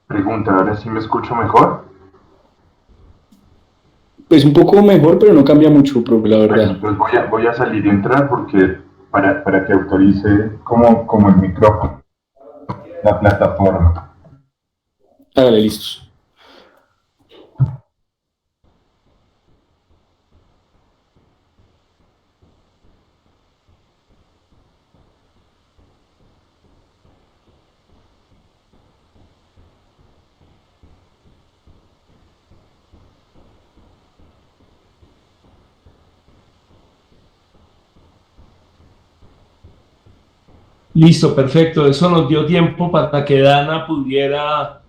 Pregunta, ¿ahora sí me escucho mejor? Pues un poco mejor, pero no cambia mucho, profe, la Bueno, verdad. entonces voy a salir y entrar porque para que autorice como el micrófono, la plataforma. Hágale, listos. Listo, perfecto. Eso nos dio tiempo para que Dana pudiera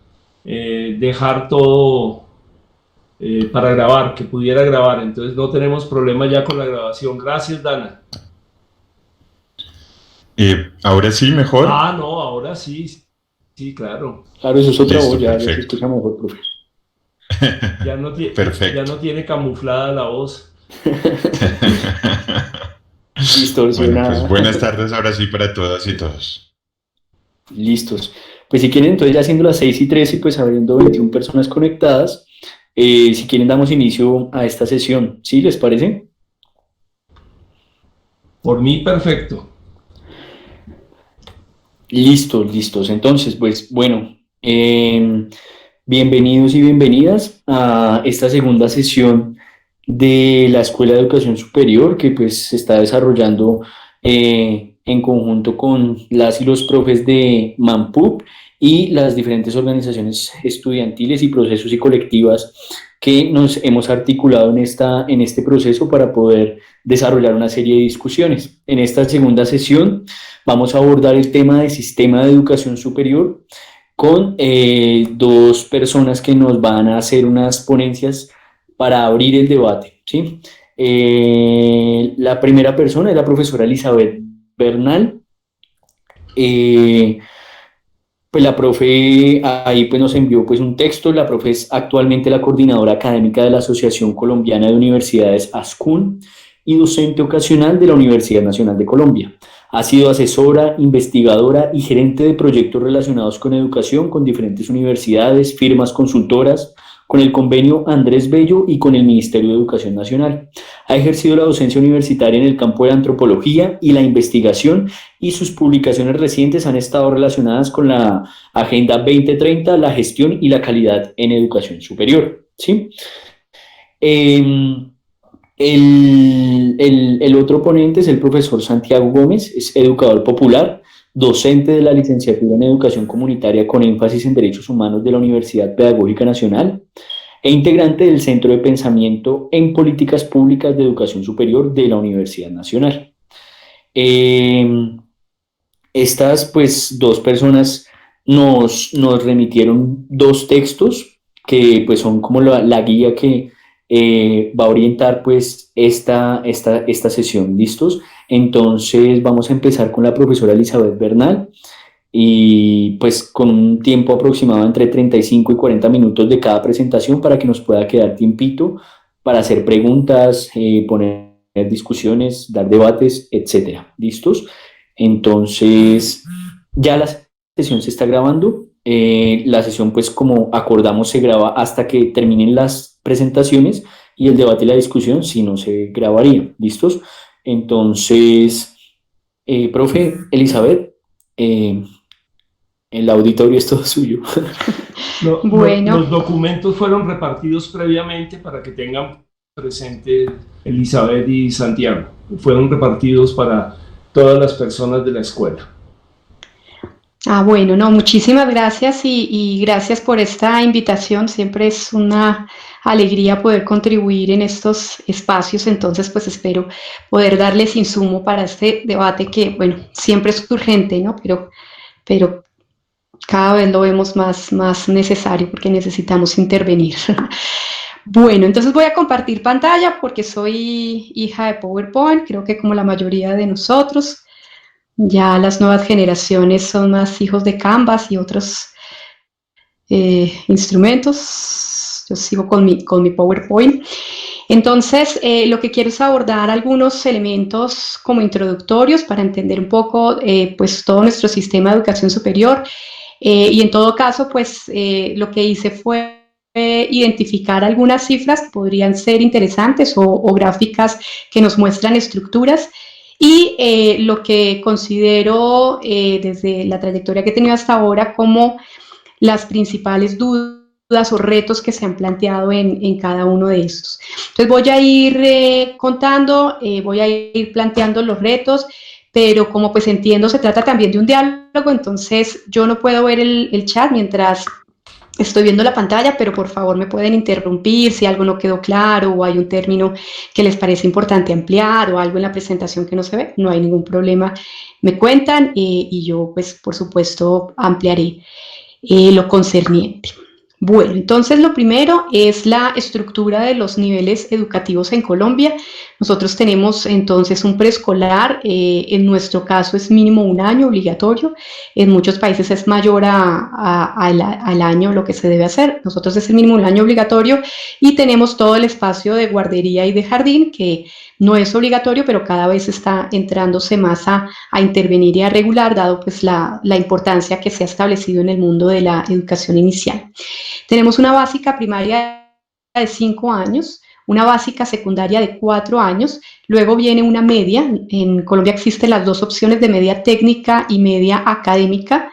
dejar todo para grabar, que pudiera grabar. Entonces no tenemos problema ya con la grabación. Gracias, Dana. Ahora sí, mejor. Ah, no, ahora sí, sí, claro. Claro, eso es otra voz, Listo, ya se perfecto. escucha mejor, profe. Ya Perfecto. no tiene camuflada la voz. Bueno, pues Distorsionada. buenas tardes ahora sí para todas y todos. Listos. Pues si quieren, entonces ya siendo las 6:13, pues habiendo 21 personas conectadas, si quieren damos inicio a esta sesión. ¿Sí? ¿Les parece? Por mí, perfecto. Listos, listos. Entonces, pues bueno, bienvenidos y bienvenidas a esta segunda sesión de la Escuela de Educación Superior que pues se está desarrollando en conjunto con las y los profes de MANPUB y las diferentes organizaciones estudiantiles y procesos y colectivas que nos hemos articulado en este proceso para poder desarrollar una serie de discusiones. En esta segunda sesión vamos a abordar el tema del sistema de educación superior con dos personas que nos van a hacer unas ponencias para abrir el debate, ¿sí? La primera persona es la profesora Elizabeth Bernal. Eh, pues la profe ahí pues nos envió pues un texto. La profe es actualmente la coordinadora académica de la Asociación Colombiana de Universidades ASCUN y docente ocasional de la Universidad Nacional de Colombia. Ha sido asesora, investigadora y gerente de proyectos relacionados con educación con diferentes universidades, firmas consultoras, con el convenio Andrés Bello y con el Ministerio de Educación Nacional. Ha ejercido la docencia universitaria en el campo de la antropología y la investigación y sus publicaciones recientes han estado relacionadas con la Agenda 2030, la gestión y la calidad en educación superior. ¿Sí? Eh, el otro ponente es el profesor Santiago Gómez, es educador popular, docente de la licenciatura en Educación Comunitaria con énfasis en Derechos Humanos de la Universidad Pedagógica Nacional e integrante del Centro de Pensamiento en Políticas Públicas de Educación Superior de la Universidad Nacional. Eh, Estas, pues, dos personas nos remitieron dos textos que, pues, son como la guía que va a orientar, pues, esta sesión. ¿Listos? Entonces, vamos a empezar con la profesora Elizabeth Bernal y, pues, con un tiempo aproximado entre 35 y 40 minutos de cada presentación para que nos pueda quedar tiempito para hacer preguntas, poner discusiones, dar debates, etcétera. ¿Listos? Entonces, ya la sesión se está grabando. La sesión, pues como acordamos, se graba hasta que terminen las presentaciones y el debate y la discusión, si no, se grabaría. ¿Listos? Entonces, profe Elizabeth, eh, el auditorio es todo suyo. Bueno, Los documentos fueron repartidos previamente para que tengan presente Elizabeth y Santiago. Fueron repartidos para todas las personas de la escuela. bueno, no, muchísimas gracias y gracias por esta invitación. Siempre es una alegría poder contribuir en estos espacios, entonces pues espero poder darles insumo para este debate que, bueno, siempre es urgente, ¿no? Pero cada vez lo vemos más necesario porque necesitamos intervenir. Bueno, entonces voy a compartir pantalla porque soy hija de PowerPoint, creo que como la mayoría de nosotros. Ya las nuevas generaciones son más hijos de Canvas y otros instrumentos. Yo sigo con mi PowerPoint. Entonces, lo que quiero es abordar algunos elementos como introductorios para entender un poco pues todo nuestro sistema de educación superior. Y en todo caso, pues lo que hice fue identificar algunas cifras que podrían ser interesantes o gráficas que nos muestran estructuras. Y lo que considero desde la trayectoria que he tenido hasta ahora como las principales dudas o retos que se han planteado en cada uno de estos. Entonces voy a ir contando, voy a ir planteando los retos, pero como pues entiendo se trata también de un diálogo, entonces yo no puedo ver el chat mientras estoy viendo la pantalla, pero por favor me pueden interrumpir si algo no quedó claro o hay un término que les parece importante ampliar o algo en la presentación que no se ve, no hay ningún problema, me cuentan y yo pues por supuesto ampliaré lo concerniente. Bueno, entonces lo primero es la estructura de los niveles educativos en Colombia. Nosotros tenemos entonces un preescolar, en nuestro caso es mínimo 1 año obligatorio, en muchos países es mayor al año lo que se debe hacer, nosotros es el mínimo 1 año obligatorio y tenemos todo el espacio de guardería y de jardín que no es obligatorio, pero cada vez está entrándose más a intervenir y a regular, dado pues la importancia que se ha establecido en el mundo de la educación inicial. Tenemos una básica primaria de 5 años, una básica secundaria de 4 años, luego viene una media, en Colombia existen las dos opciones de media técnica y media académica,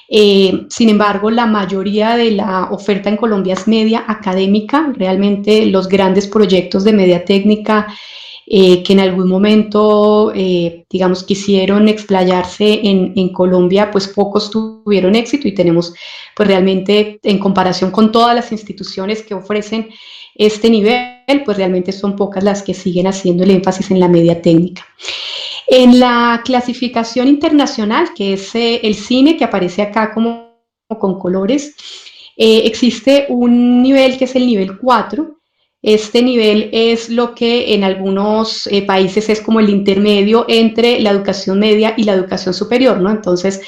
sin embargo, la mayoría de la oferta en Colombia es media académica, realmente los grandes proyectos de media técnica que en algún momento, digamos, quisieron explayarse en Colombia, pues pocos tuvieron éxito y tenemos, pues realmente, en comparación con todas las instituciones que ofrecen este nivel, pues realmente son pocas las que siguen haciendo el énfasis en la media técnica. En la clasificación internacional, que es el CINE, que aparece acá como con colores, existe un nivel que es el nivel 4. Este nivel es lo que en algunos países es como el intermedio entre la educación media y la educación superior, ¿no? Entonces,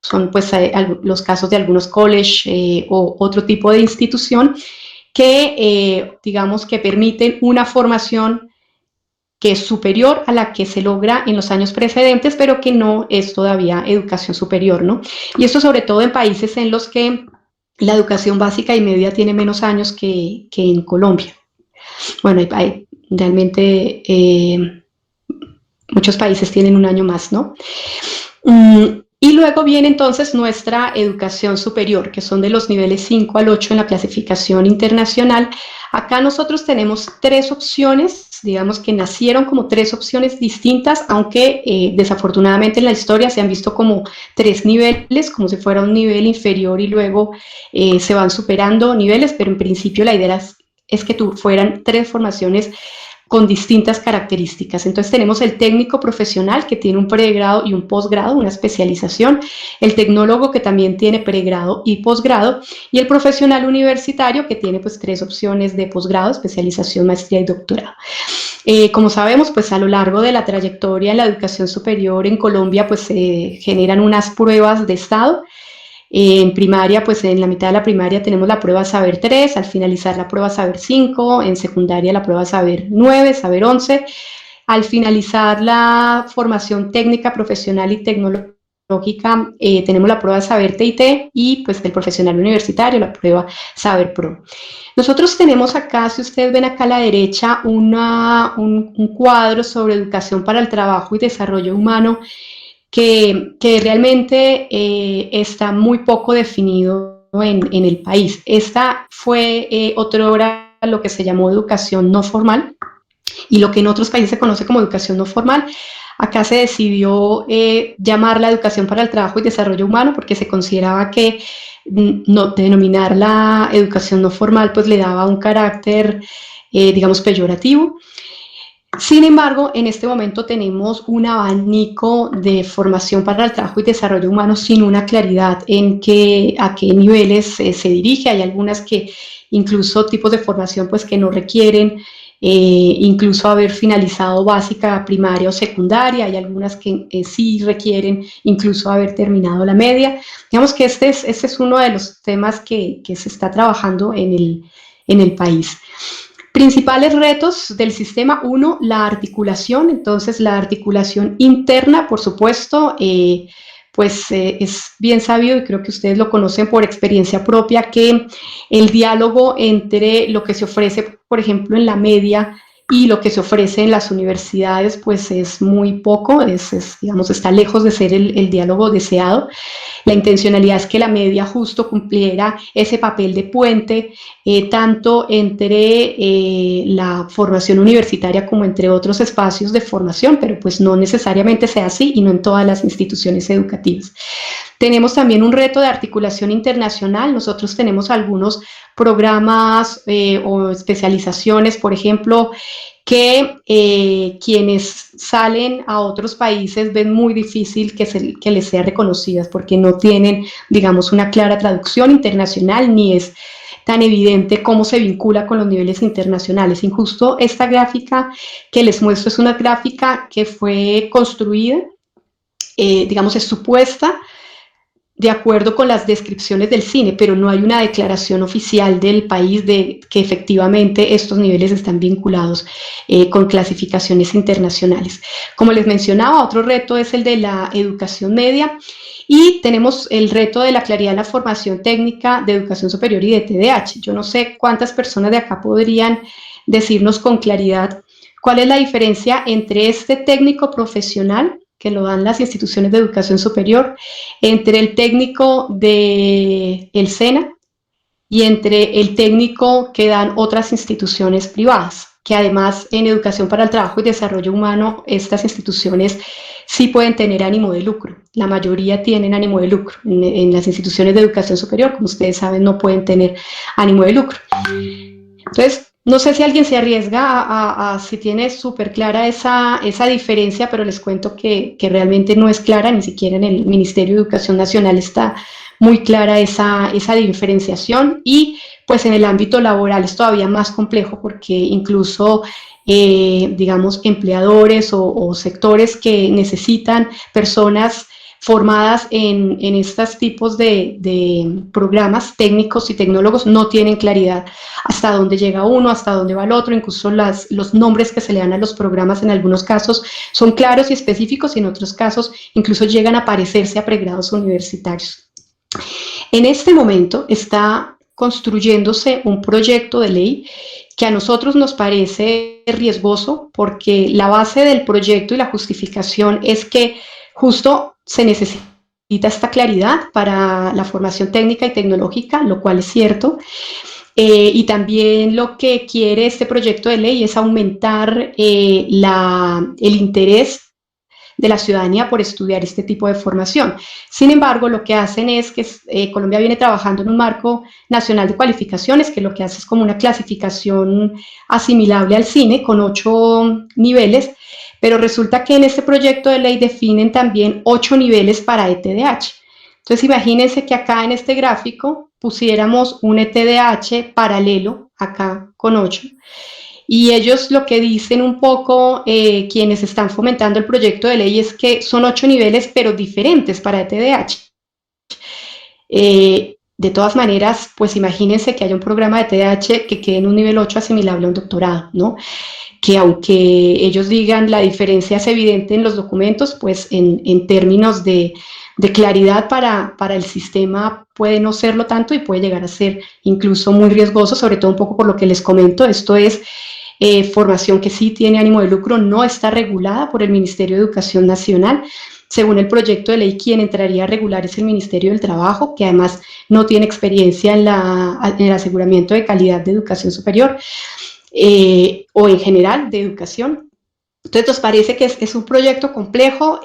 son pues los casos de algunos college o otro tipo de institución que, digamos, que permiten una formación que es superior a la que se logra en los años precedentes, pero que no es todavía educación superior, ¿no? Y esto sobre todo en países en los que la educación básica y media tiene menos años que en Colombia. Bueno, hay realmente muchos países tienen 1 año más, ¿no? Y luego viene entonces nuestra educación superior, que son de los niveles 5 al 8 en la clasificación internacional. Acá nosotros tenemos 3 opciones, digamos que nacieron como 3 opciones distintas, aunque desafortunadamente en la historia se han visto como 3 niveles, como si fuera un nivel inferior y luego se van superando niveles, pero en principio la idea es que fueran 3 formaciones con distintas características. Entonces tenemos el técnico profesional que tiene un pregrado y un posgrado, una especialización, el tecnólogo que también tiene pregrado y posgrado, y el profesional universitario que tiene pues 3 opciones de posgrado, especialización, maestría y doctorado. Como sabemos, pues a lo largo de la trayectoria en la educación superior en Colombia pues se generan unas pruebas de estado. En primaria, pues en la mitad de la primaria tenemos la prueba Saber 3, al finalizar la prueba Saber 5, en secundaria la prueba Saber 9, Saber 11, al finalizar la formación técnica, profesional y tecnológica, tenemos la prueba Saber TIT y pues el profesional universitario, la prueba Saber Pro. Nosotros tenemos acá, si ustedes ven acá a la derecha, un cuadro sobre educación para el trabajo y desarrollo humano que realmente está muy poco definido en el país. Esta fue otrora lo que se llamó educación no formal y lo que en otros países se conoce como educación no formal. Acá se decidió llamarla educación para el trabajo y desarrollo humano porque se consideraba que denominar la educación no formal pues le daba un carácter, digamos, peyorativo. Sin embargo, en este momento tenemos un abanico de formación para el trabajo y desarrollo humano sin una claridad en a qué niveles se dirige. Hay algunas que incluso tipos de formación pues que no requieren incluso haber finalizado básica, primaria o secundaria. Hay algunas que sí requieren incluso haber terminado la media. Digamos que este es uno de los temas que se está trabajando en el país. Principales retos del sistema: 1, la articulación. Entonces la articulación interna, por supuesto, pues es bien sabido, y creo que ustedes lo conocen por experiencia propia, que el diálogo entre lo que se ofrece, por ejemplo, en la media y lo que se ofrece en las universidades, pues es muy poco, digamos, está lejos de ser el diálogo deseado. La intencionalidad es que la media justo cumpliera ese papel de puente, tanto entre la formación universitaria como entre otros espacios de formación, pero pues no necesariamente sea así y no en todas las instituciones educativas. Tenemos también un reto de articulación internacional. Nosotros tenemos algunos programas o especializaciones, por ejemplo, que quienes salen a otros países ven muy difícil que les sea reconocidas porque no tienen, digamos, una clara traducción internacional ni es tan evidente cómo se vincula con los niveles internacionales. Injusto, esta gráfica que les muestro es una gráfica que fue construida, digamos, es supuesta de acuerdo con las descripciones del cine, pero no hay una declaración oficial del país de que efectivamente estos niveles están vinculados con clasificaciones internacionales. Como les mencionaba, otro reto es el de la educación media y tenemos el reto de la claridad en la formación técnica de educación superior y de TDAH. Yo no sé cuántas personas de acá podrían decirnos con claridad cuál es la diferencia entre este técnico profesional que lo dan las instituciones de educación superior, entre el técnico del SENA y entre el técnico que dan otras instituciones privadas, que además en educación para el trabajo y desarrollo humano, estas instituciones sí pueden tener ánimo de lucro. La mayoría tienen ánimo de lucro. En las instituciones de educación superior, como ustedes saben, no pueden tener ánimo de lucro. Entonces, no sé si alguien se arriesga si tiene súper clara esa diferencia, pero les cuento que realmente no es clara, ni siquiera en el Ministerio de Educación Nacional está muy clara esa diferenciación, y pues en el ámbito laboral es todavía más complejo porque incluso digamos empleadores o sectores que necesitan personas formadas en estos tipos de programas técnicos y tecnólogos no tienen claridad hasta dónde llega uno, hasta dónde va el otro. Incluso los nombres que se le dan a los programas en algunos casos son claros y específicos y en otros casos incluso llegan a parecerse a pregrados universitarios. En este momento está construyéndose un proyecto de ley que a nosotros nos parece riesgoso porque la base del proyecto y la justificación es que justo se necesita esta claridad para la formación técnica y tecnológica, lo cual es cierto. Y también lo que quiere este proyecto de ley es aumentar el interés de la ciudadanía por estudiar este tipo de formación. Sin embargo, lo que hacen es que Colombia viene trabajando en un marco nacional de cualificaciones, que lo que hace es como una clasificación asimilable al cine con 8 niveles, pero resulta que en este proyecto de ley definen también 8 niveles para ETDH. Entonces imagínense que acá en este gráfico pusiéramos un ETDH paralelo, acá con 8, y ellos lo que dicen un poco, quienes están fomentando el proyecto de ley, es que son 8 niveles pero diferentes para ETDH. De todas maneras, pues imagínense que haya un programa de TDAH que quede en un nivel 8 asimilable a un doctorado, ¿no? Que aunque ellos digan la diferencia es evidente en los documentos, pues en términos de claridad para el sistema puede no serlo tanto y puede llegar a ser incluso muy riesgoso, sobre todo un poco por lo que les comento. Esto es formación que sí tiene ánimo de lucro, no está regulada por el Ministerio de Educación Nacional. Según el proyecto de ley, quien entraría a regular es el Ministerio del Trabajo, que además no tiene experiencia en el aseguramiento de calidad de educación superior o en general de educación. Entonces nos parece que es un proyecto complejo,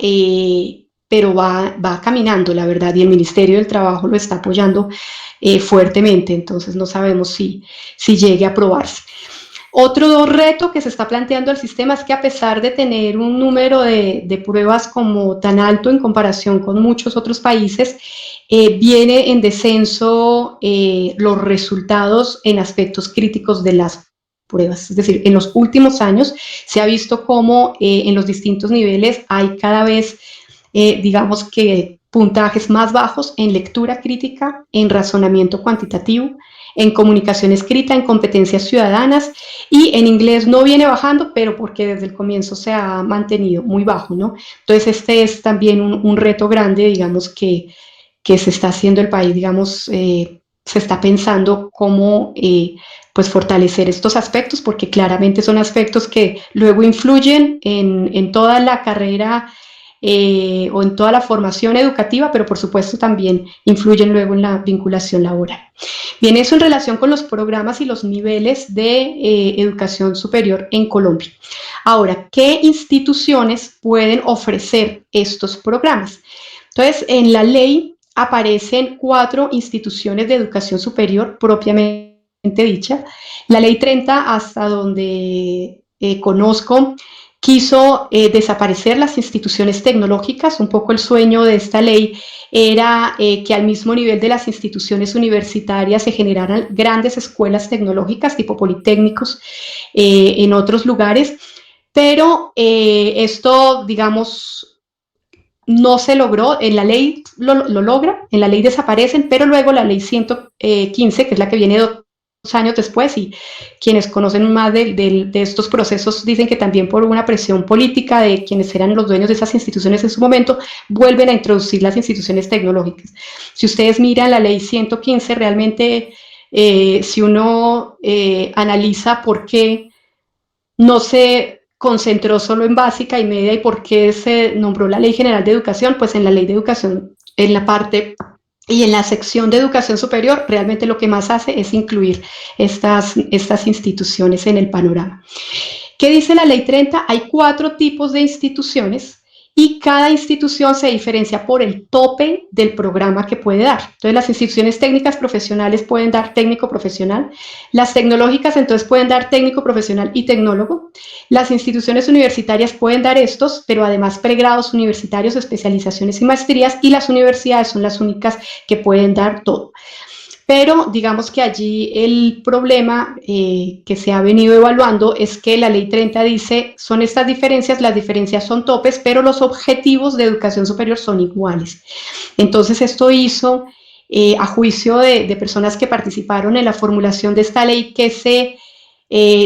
pero va caminando, la verdad, y el Ministerio del Trabajo lo está apoyando fuertemente, entonces no sabemos si llegue a aprobarse. Otro reto que se está planteando el sistema es que a pesar de tener un número de pruebas como tan alto en comparación con muchos otros países, viene en descenso los resultados en aspectos críticos de las pruebas. Es decir, en los últimos años se ha visto cómo en los distintos niveles hay cada vez, digamos que puntajes más bajos en lectura crítica, en razonamiento cuantitativo, en comunicación escrita, en competencias ciudadanas, y en inglés no viene bajando, pero porque desde el comienzo se ha mantenido muy bajo, ¿no? Entonces este es también un reto grande, digamos, que se está haciendo el país, digamos, se está pensando cómo pues fortalecer estos aspectos, porque claramente son aspectos que luego influyen en toda la carrera o en toda la formación educativa, pero por supuesto también influyen luego en la vinculación laboral. Bien, eso en relación con los programas y los niveles de educación superior en Colombia. Ahora, ¿qué instituciones pueden ofrecer estos programas? Entonces, en la ley aparecen 4 instituciones de educación superior propiamente dicha. La ley 30, hasta donde conozco, quiso desaparecer las instituciones tecnológicas. Un poco el sueño de esta ley era que al mismo nivel de las instituciones universitarias se generaran grandes escuelas tecnológicas tipo politécnicos en otros lugares, pero esto, digamos, no se logró. En la ley lo logra, en la ley desaparecen, pero luego la ley 115, que es la que viene 2 años después, y quienes conocen más de estos procesos dicen que también por una presión política de quienes eran los dueños de esas instituciones en su momento, vuelven a introducir las instituciones tecnológicas. Si ustedes miran la ley 115, realmente si uno analiza por qué no se concentró solo en básica y media y por qué se nombró la Ley General de Educación, pues en la Ley de Educación, en la parte y en la sección de educación superior, realmente lo que más hace es incluir estas instituciones en el panorama. ¿Qué dice la Ley 30? Hay 4 tipos de instituciones y cada institución se diferencia por el tope del programa que puede dar. Entonces, las instituciones técnicas profesionales pueden dar técnico profesional, las tecnológicas entonces pueden dar técnico profesional y tecnólogo, las instituciones universitarias pueden dar estos, pero además pregrados universitarios, especializaciones y maestrías, y las universidades son las únicas que pueden dar todo. Pero digamos que allí el problema que se ha venido evaluando es que la Ley 30 dice, son estas diferencias, las diferencias son topes, pero los objetivos de educación superior son iguales. Entonces esto hizo, a juicio de personas que participaron en la formulación de esta ley, que se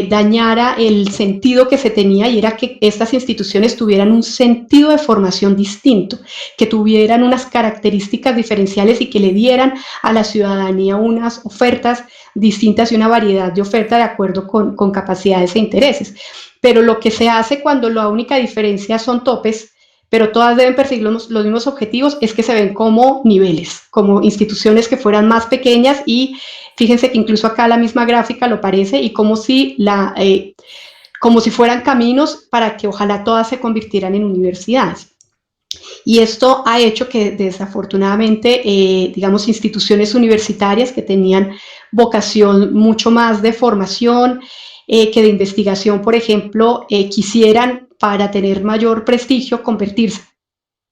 dañara el sentido que se tenía, y era que estas instituciones tuvieran un sentido de formación distinto, que tuvieran unas características diferenciales y que le dieran a la ciudadanía unas ofertas distintas y una variedad de oferta de acuerdo con capacidades e intereses. Pero lo que se hace cuando la única diferencia son topes, pero todas deben perseguir los mismos objetivos, es que se ven como niveles, como instituciones que fueran más pequeñas, y fíjense que incluso acá la misma gráfica lo parece, y como si fueran caminos para que ojalá todas se convirtieran en universidades. Y esto ha hecho que desafortunadamente, digamos, instituciones universitarias que tenían vocación mucho más de formación que de investigación, por ejemplo, quisieran, para tener mayor prestigio, convertirse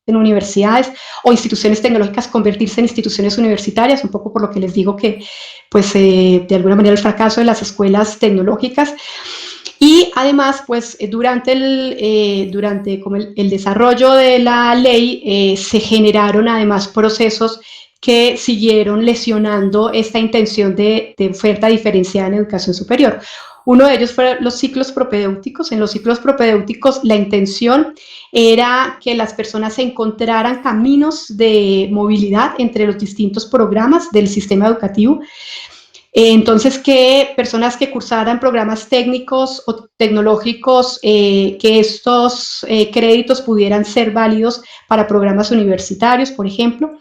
en universidades, o instituciones tecnológicas convertirse en instituciones universitarias, un poco por lo que les digo que, pues, de alguna manera el fracaso de las escuelas tecnológicas. Y además, pues, durante el desarrollo de la ley se generaron además procesos que siguieron lesionando esta intención de oferta diferenciada en educación superior. Uno de ellos fueron los ciclos propedéuticos. En los ciclos propedéuticos la intención era que las personas encontraran caminos de movilidad entre los distintos programas del sistema educativo. Entonces, que personas que cursaran programas técnicos o tecnológicos, que estos créditos pudieran ser válidos para programas universitarios, por ejemplo.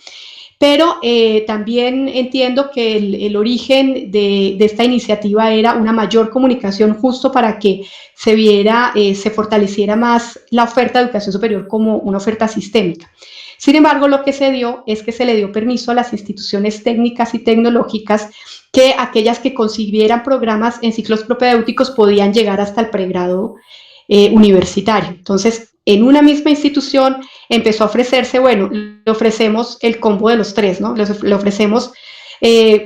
Pero también entiendo que el origen de esta iniciativa era una mayor comunicación, justo para que se viera, se fortaleciera más la oferta de educación superior como una oferta sistémica. Sin embargo, lo que se dio es que se le dio permiso a las instituciones técnicas y tecnológicas que aquellas que concibieran programas en ciclos propedéuticos podían llegar hasta el pregrado universitario. Entonces, en una misma institución empezó a ofrecerse, bueno, le ofrecemos el combo de los 3, ¿no? Le ofrecemos,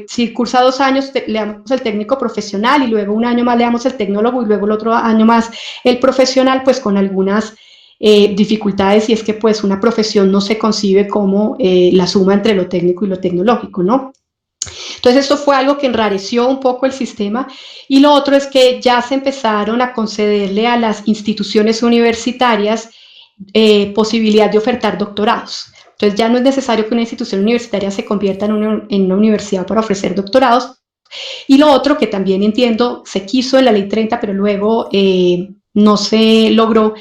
si cursa 2 años, le damos el técnico profesional, y luego un año más le damos el tecnólogo, y luego el otro año más el profesional, pues con algunas dificultades, y es que pues una profesión no se concibe como la suma entre lo técnico y lo tecnológico, ¿no? Entonces esto fue algo que enrareció un poco el sistema, y lo otro es que ya se empezaron a concederle a las instituciones universitarias posibilidad de ofertar doctorados. Entonces ya no es necesario que una institución universitaria se convierta en una universidad para ofrecer doctorados. Y lo otro que también entiendo se quiso en la ley 30, pero luego no se logró,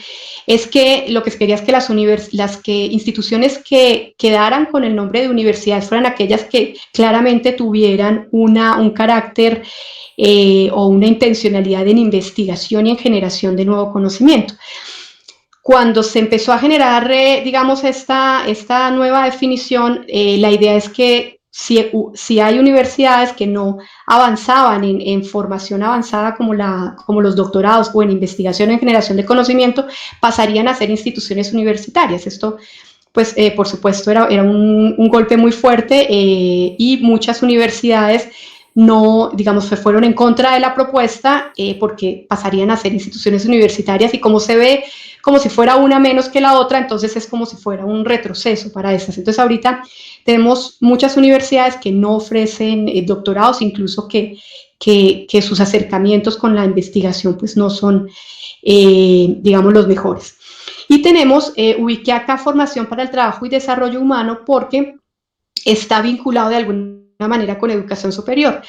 es que lo que se quería es que las instituciones que quedaran con el nombre de universidades fueran aquellas que claramente tuvieran un carácter o una intencionalidad en investigación y en generación de nuevo conocimiento. Cuando se empezó a generar, digamos, esta nueva definición, la idea es que si hay universidades que no avanzaban en formación avanzada como los doctorados o en investigación en generación de conocimiento, pasarían a ser instituciones universitarias. Esto, pues, por supuesto, era un golpe muy fuerte, y muchas universidades no, digamos, se fueron en contra de la propuesta porque pasarían a ser instituciones universitarias, y como se ve como si fuera una menos que la otra, entonces es como si fuera un retroceso para estas. Entonces ahorita tenemos muchas universidades que no ofrecen doctorados, incluso que sus acercamientos con la investigación pues no son, digamos, los mejores. Y tenemos, ubiqué acá formación para el trabajo y desarrollo humano porque está vinculado de alguna manera con educación superior,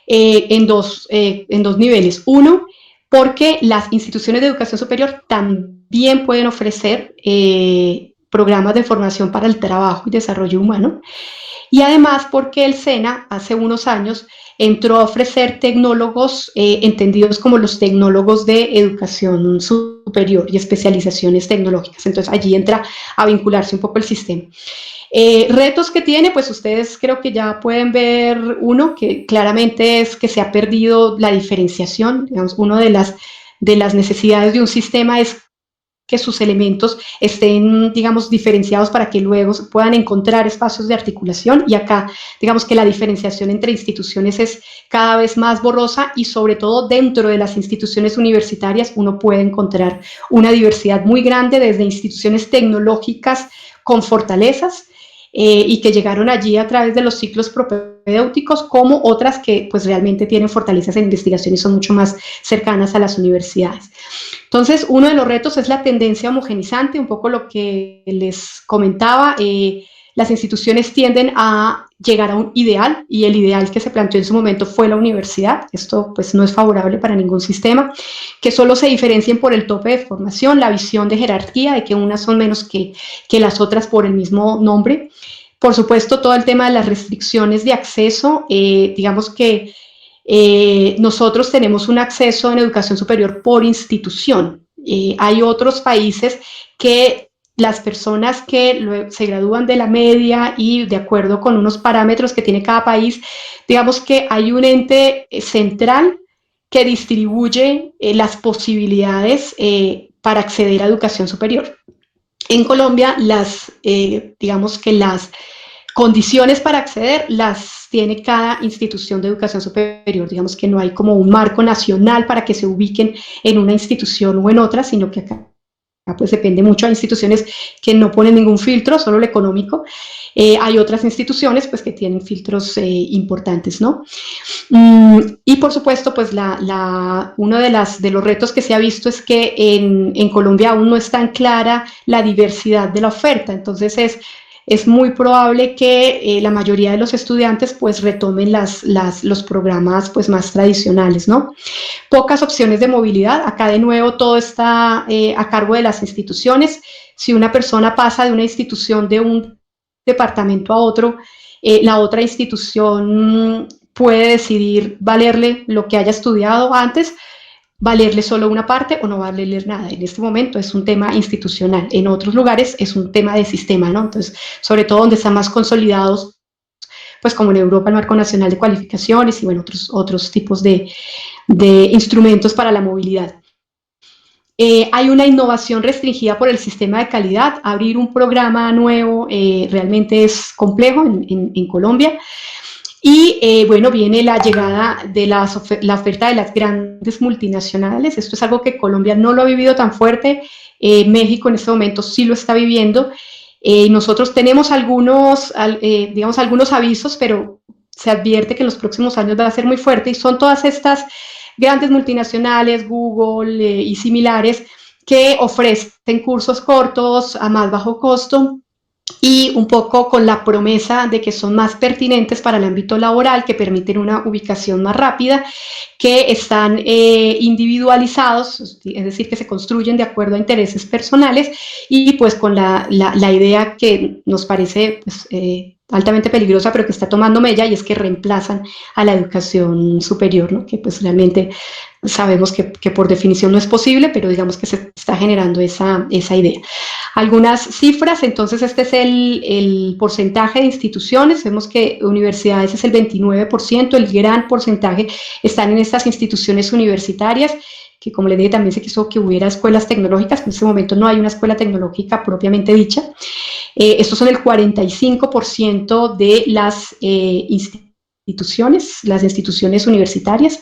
en dos niveles. Uno, porque las instituciones de educación superior también pueden ofrecer programas de formación para el trabajo y desarrollo humano, y además porque el SENA hace unos años entró a ofrecer tecnólogos entendidos como los tecnólogos de educación superior y especializaciones tecnológicas. Entonces allí entra a vincularse un poco el sistema. Retos que tiene, pues ustedes creo que ya pueden ver uno que claramente es que se ha perdido la diferenciación. Digamos, una de las necesidades de un sistema es que sus elementos estén, digamos, diferenciados para que luego se puedan encontrar espacios de articulación, y acá, digamos que la diferenciación entre instituciones es cada vez más borrosa, y sobre todo dentro de las instituciones universitarias uno puede encontrar una diversidad muy grande, desde instituciones tecnológicas con fortalezas, y que llegaron allí a través de los ciclos propedéuticos, como otras que pues realmente tienen fortalezas en investigación y son mucho más cercanas a las universidades. Entonces, uno de los retos es la tendencia homogenizante, un poco lo que les comentaba. Las instituciones tienden a llegar a un ideal, y el ideal que se planteó en su momento fue la universidad. Esto pues no es favorable para ningún sistema, que solo se diferencien por el tope de formación, la visión de jerarquía, de que unas son menos que las otras por el mismo nombre. Por supuesto, todo el tema de las restricciones de acceso, digamos que nosotros tenemos un acceso en educación superior por institución. Hay otros países que las personas que se gradúan de la media y de acuerdo con unos parámetros que tiene cada país, digamos que hay un ente central que distribuye las posibilidades para acceder a educación superior. En Colombia, digamos que las condiciones para acceder las tiene cada institución de educación superior. Digamos que no hay como un marco nacional para que se ubiquen en una institución o en otra, sino que acá pues depende mucho. Hay instituciones que no ponen ningún filtro, solo lo económico. Hay otras instituciones pues que tienen filtros importantes, ¿no? Y por supuesto, pues uno de los retos que se ha visto es que en Colombia aún no es tan clara la diversidad de la oferta. Entonces es muy probable que la mayoría de los estudiantes pues retomen los programas pues más tradicionales, ¿no? Pocas opciones de movilidad. Acá de nuevo todo está a cargo de las instituciones. Si una persona pasa de una institución de un departamento a otro, la otra institución puede decidir valerle lo que haya estudiado antes, valerle solo una parte o no valerle nada. En este momento es un tema institucional. En otros lugares es un tema de sistema, ¿no? Entonces, sobre todo donde están más consolidados, pues como en Europa, el Marco Nacional de Cualificaciones y bueno, otros tipos de instrumentos para la movilidad. Hay una innovación restringida por el sistema de calidad. Abrir un programa nuevo realmente es complejo en Colombia. Y bueno, viene la llegada de la oferta de las grandes multinacionales. Esto es algo que Colombia no lo ha vivido tan fuerte. México en este momento sí lo está viviendo. Nosotros tenemos algunos avisos, pero se advierte que en los próximos años va a ser muy fuerte, y son todas estas grandes multinacionales, Google y similares, que ofrecen cursos cortos a más bajo costo, y un poco con la promesa de que son más pertinentes para el ámbito laboral, que permiten una ubicación más rápida, que están individualizados, es decir, que se construyen de acuerdo a intereses personales, y pues con la idea que nos parece pues, altamente peligrosa, pero que está tomando mella, y es que reemplazan a la educación superior, ¿no? Que pues realmente sabemos que por definición no es posible, pero digamos que se está generando esa idea. Algunas cifras, entonces este es el porcentaje de instituciones. Vemos que universidades es el 29%, el gran porcentaje están en estas instituciones universitarias, que como les dije también se quiso que hubiera escuelas tecnológicas, en este momento no hay una escuela tecnológica propiamente dicha. Estos son el 45% de las las instituciones universitarias,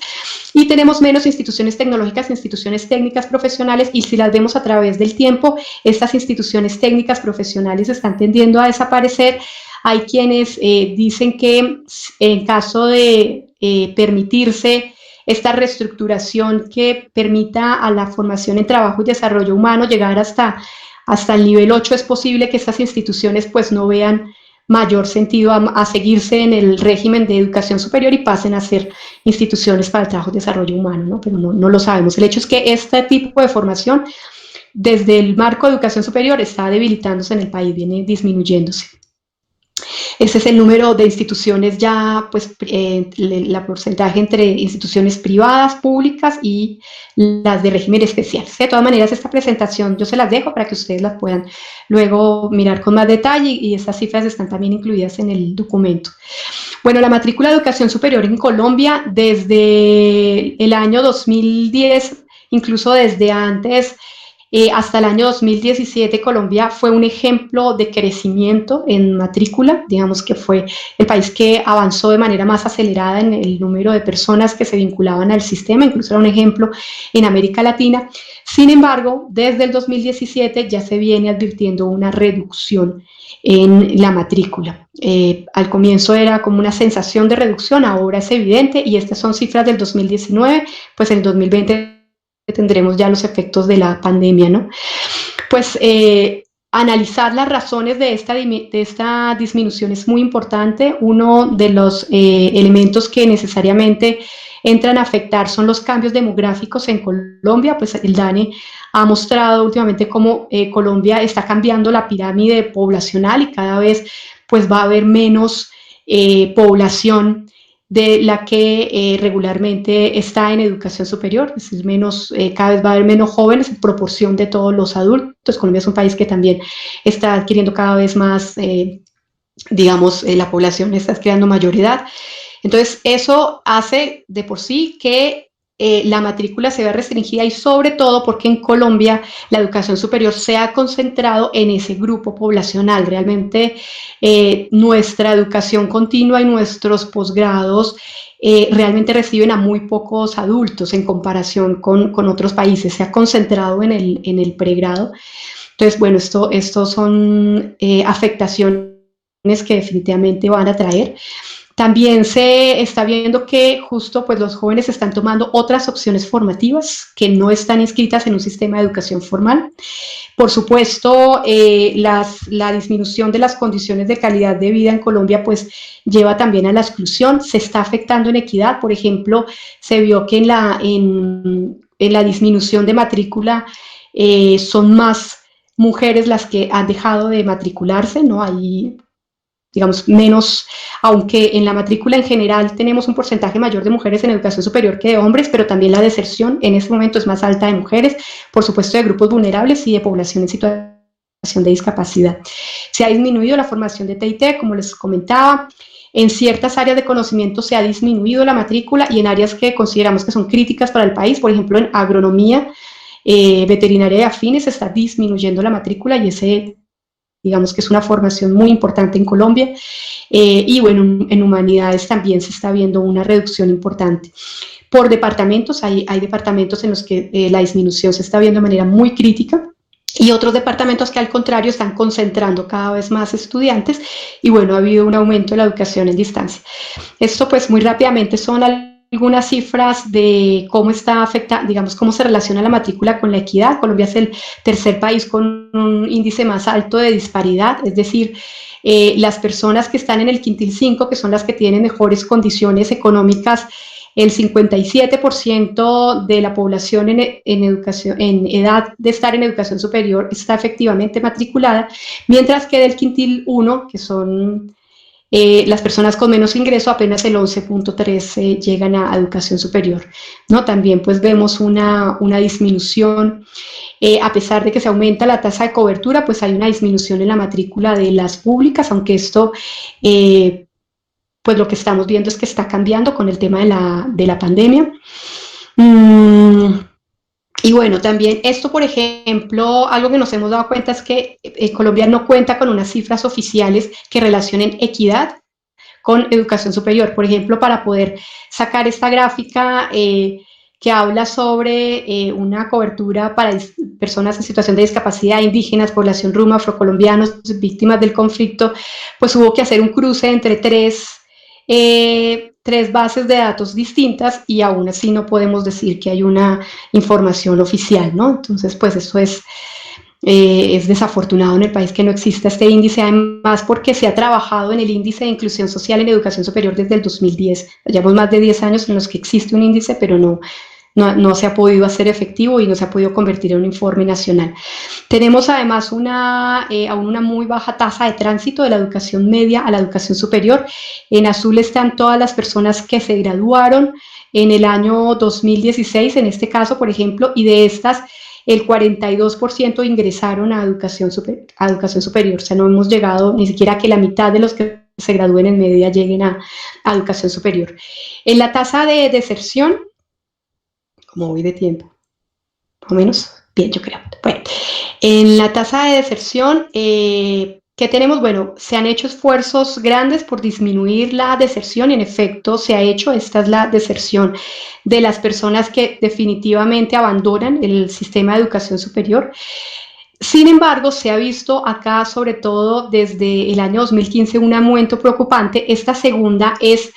y tenemos menos instituciones tecnológicas, instituciones técnicas profesionales, y si las vemos a través del tiempo, estas instituciones técnicas profesionales están tendiendo a desaparecer. Hay quienes dicen que en caso de permitirse esta reestructuración que permita a la formación en trabajo y desarrollo humano llegar hasta el nivel 8, es posible que estas instituciones pues no vean mayor sentido a seguirse en el régimen de educación superior y pasen a ser instituciones para el trabajo y desarrollo humano, ¿no? Pero no lo sabemos. El hecho es que este tipo de formación desde el marco de educación superior está debilitándose en el país, viene disminuyéndose. Ese es el número de instituciones ya, pues, la porcentaje entre instituciones privadas, públicas y las de régimen especial. De todas maneras, esta presentación yo se las dejo para que ustedes las puedan luego mirar con más detalle, y estas cifras están también incluidas en el documento. Bueno, la matrícula de educación superior en Colombia desde el año 2010, incluso desde antes, hasta el año 2017, Colombia fue un ejemplo de crecimiento en matrícula. Digamos que fue el país que avanzó de manera más acelerada en el número de personas que se vinculaban al sistema, incluso era un ejemplo en América Latina. Sin embargo, desde el 2017 ya se viene advirtiendo una reducción en la matrícula. Al comienzo era como una sensación de reducción, ahora es evidente, y estas son cifras del 2019, pues en el 2020 tendremos ya los efectos de la pandemia, ¿no? Pues analizar las razones de esta disminución es muy importante. Uno de los elementos que necesariamente entran a afectar son los cambios demográficos en Colombia. Pues el DANE ha mostrado últimamente cómo Colombia está cambiando la pirámide poblacional, y cada vez pues va a haber menos población de la que regularmente está en educación superior, es decir, cada vez va a haber menos jóvenes en proporción de todos los adultos. Colombia es un país que también está adquiriendo cada vez más, la población está creando mayor edad. Entonces, eso hace de por sí que la matrícula se vea restringida, y sobre todo porque en Colombia la educación superior se ha concentrado en ese grupo poblacional. Realmente nuestra educación continua y nuestros posgrados realmente reciben a muy pocos adultos en comparación con otros países. Se ha concentrado en el pregrado. Entonces, bueno, estos son afectaciones que definitivamente van a traer. También se está viendo que justo pues los jóvenes están tomando otras opciones formativas que no están inscritas en un sistema de educación formal. Por supuesto, la disminución de las condiciones de calidad de vida en Colombia pues lleva también a la exclusión, se está afectando en equidad. Por ejemplo, se vio que en la disminución de matrícula son más mujeres las que han dejado de matricularse, ¿no? Hay, digamos, menos, aunque en la matrícula en general tenemos un porcentaje mayor de mujeres en educación superior que de hombres, pero también la deserción en este momento es más alta de mujeres, por supuesto de grupos vulnerables y de población en situación de discapacidad. Se ha disminuido la formación de TIT, como les comentaba. En ciertas áreas de conocimiento se ha disminuido la matrícula, y en áreas que consideramos que son críticas para el país, por ejemplo en agronomía, veterinaria y afines, se está disminuyendo la matrícula, y ese digamos que es una formación muy importante en Colombia, y bueno, en humanidades también se está viendo una reducción importante. Por departamentos, hay departamentos en los que la disminución se está viendo de manera muy crítica, y otros departamentos que al contrario están concentrando cada vez más estudiantes, y bueno, ha habido un aumento de la educación en distancia. Esto pues muy rápidamente son algunas cifras de cómo está afectando, digamos, cómo se relaciona la matrícula con la equidad. Colombia es el tercer país con un índice más alto de disparidad, es decir, las personas que están en el quintil 5, que son las que tienen mejores condiciones económicas, el 57% de la población en edad de estar en educación superior está efectivamente matriculada, mientras que del quintil 1, que son las personas con menos ingreso, apenas el 11.3 llegan a educación superior, ¿no? También pues vemos una disminución, a pesar de que se aumenta la tasa de cobertura, pues hay una disminución en la matrícula de las públicas, aunque esto pues lo que estamos viendo es que está cambiando con el tema de la pandemia. Y bueno, también esto, por ejemplo, algo que nos hemos dado cuenta es que Colombia no cuenta con unas cifras oficiales que relacionen equidad con educación superior. Por ejemplo, para poder sacar esta gráfica que habla sobre una cobertura para personas en situación de discapacidad, indígenas, población ruma, afrocolombianos, víctimas del conflicto, pues hubo que hacer un cruce entre tres bases de datos distintas, y aún así no podemos decir que hay una información oficial, ¿no? Entonces, pues eso es desafortunado en el país que no exista este índice, además porque se ha trabajado en el índice de inclusión social en educación superior desde el 2010. Llevamos más de 10 años en los que existe un índice, pero no se ha podido hacer efectivo y no se ha podido convertir en un informe nacional. Tenemos además aún una muy baja tasa de tránsito de la educación media a la educación superior. En azul están todas las personas que se graduaron en el año 2016, en este caso, por ejemplo, y de estas, el 42% ingresaron a educación superior. O sea, no hemos llegado ni siquiera a que la mitad de los que se gradúen en media lleguen a educación superior. En la tasa de deserción, como voy de tiempo, más o menos, bien, yo creo. Bueno, en la tasa de deserción, ¿qué tenemos? Bueno, se han hecho esfuerzos grandes por disminuir la deserción, y en efecto se ha hecho. Esta es la deserción de las personas que definitivamente abandonan el sistema de educación superior. Sin embargo, se ha visto acá, sobre todo desde el año 2015, un aumento preocupante. Esta segunda es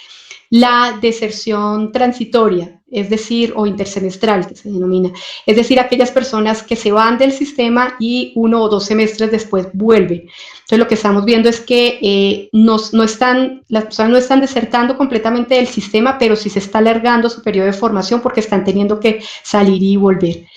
la deserción transitoria, es decir, o intersemestral, que se denomina, es decir, aquellas personas que se van del sistema y 1 o 2 semestres después vuelven. Entonces, lo que estamos viendo es que las personas no están desertando completamente del sistema, pero sí se está alargando su periodo de formación porque están teniendo que salir y volver.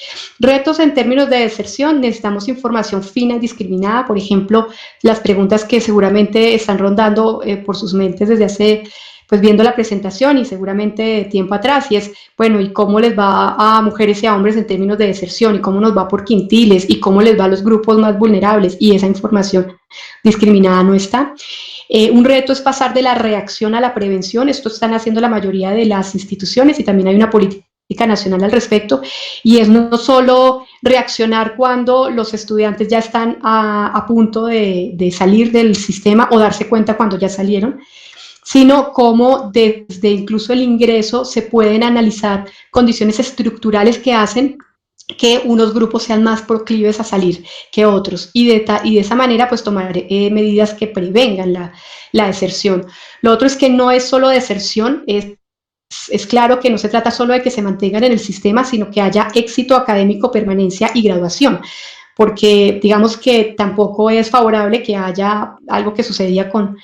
Retos en términos de deserción: necesitamos información fina y discriminada. Por ejemplo, las preguntas que seguramente están rondando por sus mentes desde hace, pues viendo la presentación y seguramente tiempo atrás, y es, bueno, ¿y cómo les va a mujeres y a hombres en términos de deserción? ¿Y cómo nos va por quintiles? ¿Y cómo les va a los grupos más vulnerables? Y esa información discriminada no está. Un reto es pasar de la reacción a la prevención. Esto están haciendo la mayoría de las instituciones, y también hay una política nacional al respecto, y es no solo reaccionar cuando los estudiantes ya están a punto de salir del sistema, o darse cuenta cuando ya salieron, sino cómo desde incluso el ingreso se pueden analizar condiciones estructurales que hacen que unos grupos sean más proclives a salir que otros, y de esa manera pues tomar medidas que prevengan la deserción. Lo otro es que no es solo deserción, es claro que no se trata solo de que se mantengan en el sistema, sino que haya éxito académico, permanencia y graduación, porque digamos que tampoco es favorable que haya algo que sucedía con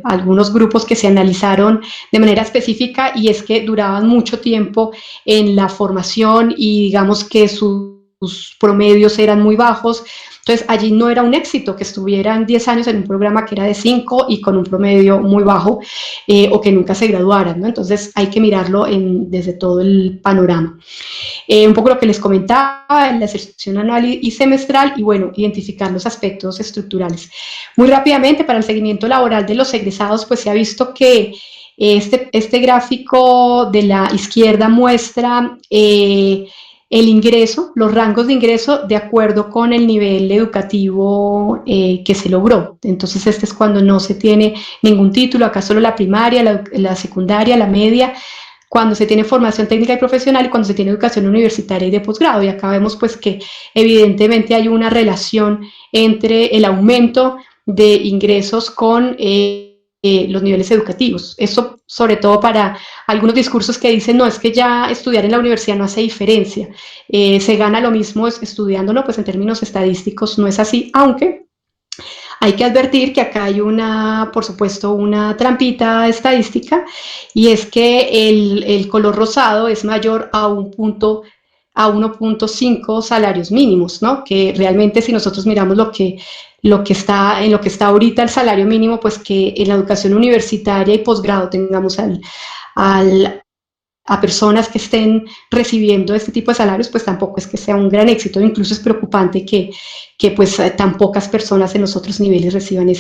algunos grupos que se analizaron de manera específica, y es que duraban mucho tiempo en la formación y digamos que sus promedios eran muy bajos. Entonces, allí no era un éxito que estuvieran 10 años en un programa que era de 5 y con un promedio muy bajo, o que nunca se graduaran, ¿no? Entonces, hay que mirarlo desde todo el panorama. Un poco lo que les comentaba, en la deserción anual y semestral, y bueno, identificar los aspectos estructurales. Muy rápidamente, para el seguimiento laboral de los egresados, pues se ha visto que este gráfico de la izquierda muestra el ingreso, los rangos de ingreso de acuerdo con el nivel educativo que se logró. Entonces este es cuando no se tiene ningún título, acá solo la primaria, la secundaria, la media, cuando se tiene formación técnica y profesional y cuando se tiene educación universitaria y de posgrado. Y acá vemos pues que evidentemente hay una relación entre el aumento de ingresos con los niveles educativos. Eso sobre todo para algunos discursos que dicen, no, es que ya estudiar en la universidad no hace diferencia, se gana lo mismo estudiándolo, pues en términos estadísticos no es así, aunque hay que advertir que acá hay por supuesto, una trampita estadística, y es que el color rosado es mayor a 1.5 salarios mínimos, ¿no? Que realmente si nosotros miramos lo que está ahorita el salario mínimo, pues que en la educación universitaria y posgrado tengamos a personas que estén recibiendo este tipo de salarios, pues tampoco es que sea un gran éxito. Incluso es preocupante que pues tan pocas personas en los otros niveles reciban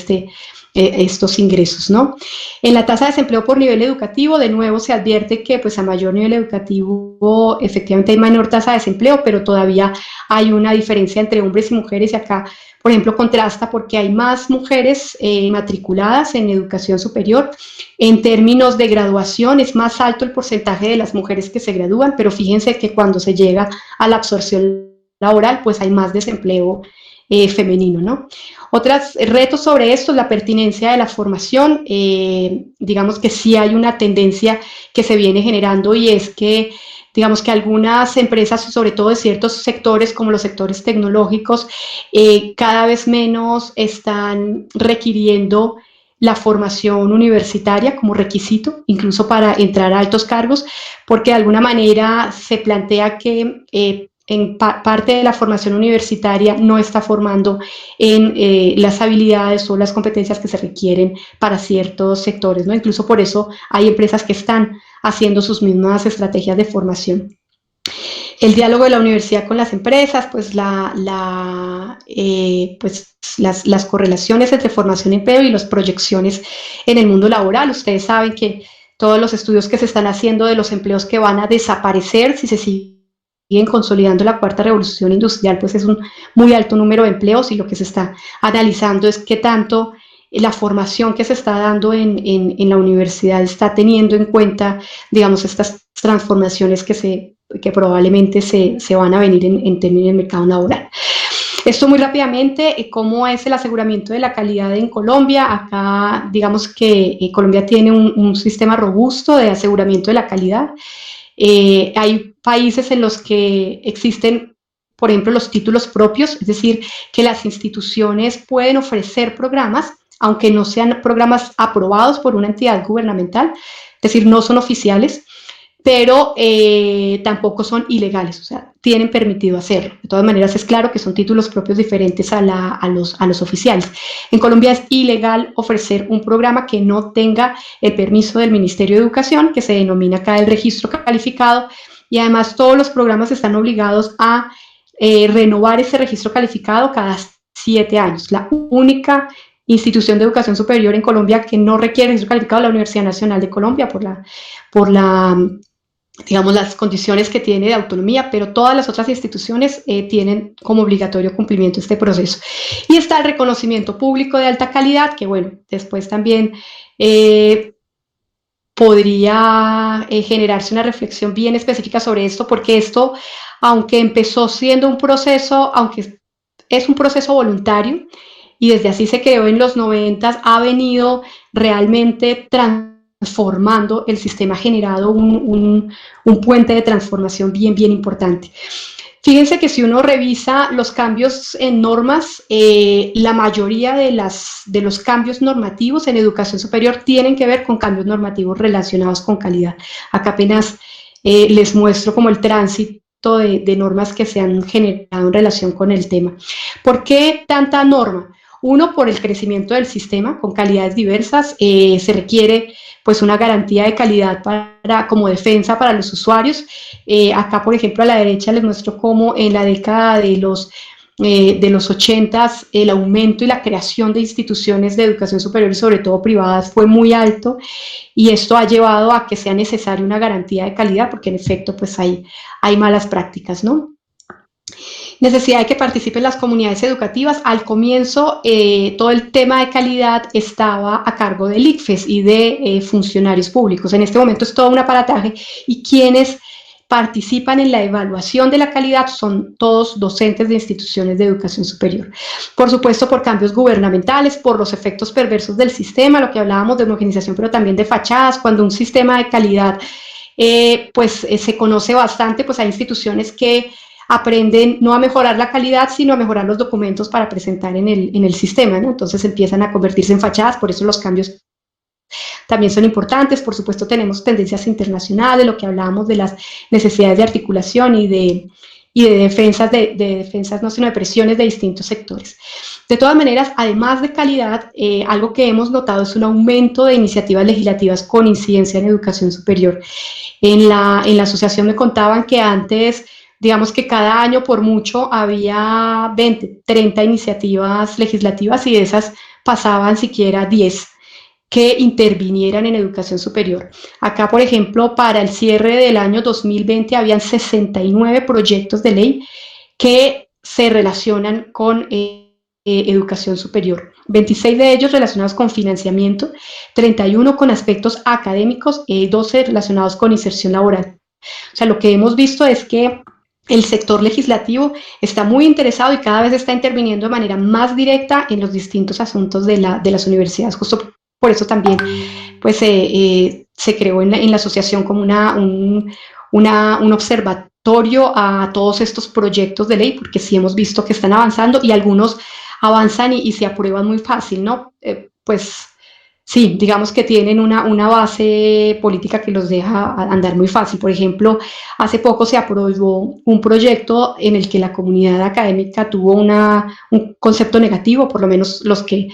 estos ingresos, ¿no? En la tasa de desempleo por nivel educativo, de nuevo se advierte que pues a mayor nivel educativo efectivamente hay menor tasa de desempleo, pero todavía hay una diferencia entre hombres y mujeres, y acá, por ejemplo, contrasta porque hay más mujeres matriculadas en educación superior. En términos de graduación es más alto el porcentaje de las mujeres que se gradúan, pero fíjense que cuando se llega a la absorción laboral, pues hay más desempleo femenino, ¿no? Otros retos sobre esto es la pertinencia de la formación. Digamos que sí hay una tendencia que se viene generando, y es que digamos que algunas empresas, sobre todo de ciertos sectores como los sectores tecnológicos, cada vez menos están requiriendo la formación universitaria como requisito, incluso para entrar a altos cargos, porque de alguna manera se plantea que en parte de la formación universitaria no está formando en las habilidades o las competencias que se requieren para ciertos sectores, ¿no? Incluso por eso hay empresas que están haciendo sus mismas estrategias de formación. El diálogo de la universidad con las empresas, pues, las correlaciones entre formación y empleo y las proyecciones en el mundo laboral. Ustedes saben que todos los estudios que se están haciendo de los empleos que van a desaparecer si se siguen consolidando la cuarta revolución industrial, pues es un muy alto número de empleos, y lo que se está analizando es qué tanto la formación que se está dando en la universidad está teniendo en cuenta, digamos, estas transformaciones que probablemente se van a venir en términos del mercado laboral. Esto muy rápidamente, ¿cómo es el aseguramiento de la calidad en Colombia? Acá, digamos que Colombia tiene un sistema robusto de aseguramiento de la calidad. Hay países en los que existen, por ejemplo, los títulos propios, es decir, que las instituciones pueden ofrecer programas, aunque no sean programas aprobados por una entidad gubernamental, es decir, no son oficiales, pero tampoco son ilegales, o sea, tienen permitido hacerlo. De todas maneras, es claro que son títulos propios diferentes a los oficiales. En Colombia es ilegal ofrecer un programa que no tenga el permiso del Ministerio de Educación, que se denomina acá el registro calificado, y además todos los programas están obligados a renovar ese registro calificado cada 7 años. La única institución de educación superior en Colombia que no requiere registro calificado es la Universidad Nacional de Colombia por digamos, las condiciones que tiene de autonomía, pero todas las otras instituciones tienen como obligatorio cumplimiento este proceso. Y está el reconocimiento público de alta calidad, que bueno, después también podría generarse una reflexión bien específica sobre esto, porque esto, aunque empezó siendo un proceso, aunque es un proceso voluntario, y desde así se creó en los 90, ha venido realmente transformando el sistema, ha generado un puente de transformación bien importante. Fíjense que si uno revisa los cambios en normas, la mayoría de los cambios normativos en educación superior tienen que ver con cambios normativos relacionados con calidad. Acá apenas les muestro como el tránsito de normas que se han generado en relación con el tema. ¿Por qué tanta norma? Uno, por el crecimiento del sistema con calidades diversas, se requiere pues una garantía de calidad como defensa para los usuarios. Acá, por ejemplo, a la derecha les muestro cómo en la década de los de los 80s, el aumento y la creación de instituciones de educación superior y sobre todo privadas fue muy alto, y esto ha llevado a que sea necesaria una garantía de calidad, porque en efecto pues hay malas prácticas, ¿no? Necesidad de que participen las comunidades educativas. Al comienzo, todo el tema de calidad estaba a cargo del ICFES y de funcionarios públicos. En este momento es todo un aparataje, y quienes participan en la evaluación de la calidad son todos docentes de instituciones de educación superior. Por supuesto, por cambios gubernamentales, por los efectos perversos del sistema, lo que hablábamos de homogenización, pero también de fachadas. Cuando un sistema de calidad se conoce bastante, pues hay instituciones que aprenden no a mejorar la calidad, sino a mejorar los documentos para presentar en el sistema, ¿no? Entonces empiezan a convertirse en fachadas. Por eso los cambios también son importantes. Por supuesto, tenemos tendencias internacionales, lo que hablábamos de las necesidades de articulación y de defensas, no, sino de presiones de distintos sectores. De todas maneras, además de calidad, algo que hemos notado es un aumento de iniciativas legislativas con incidencia en educación superior. En la asociación me contaban que antes, digamos que cada año por mucho había 20, 30 iniciativas legislativas, y de esas pasaban siquiera 10 que intervinieran en educación superior. Acá, por ejemplo, para el cierre del año 2020 habían 69 proyectos de ley que se relacionan con educación superior. 26 de ellos relacionados con financiamiento, 31 con aspectos académicos y 12 relacionados con inserción laboral. O sea, lo que hemos visto es que el sector legislativo está muy interesado y cada vez está interviniendo de manera más directa en los distintos asuntos de las universidades. Justo por eso también pues, se creó en la asociación como un observatorio a todos estos proyectos de ley, porque sí hemos visto que están avanzando, y algunos avanzan y se aprueban muy fácil, ¿no? Pues sí, digamos que tienen una base política que los deja andar muy fácil. Por ejemplo, hace poco se aprobó un proyecto en el que la comunidad académica tuvo un concepto negativo, por lo menos los que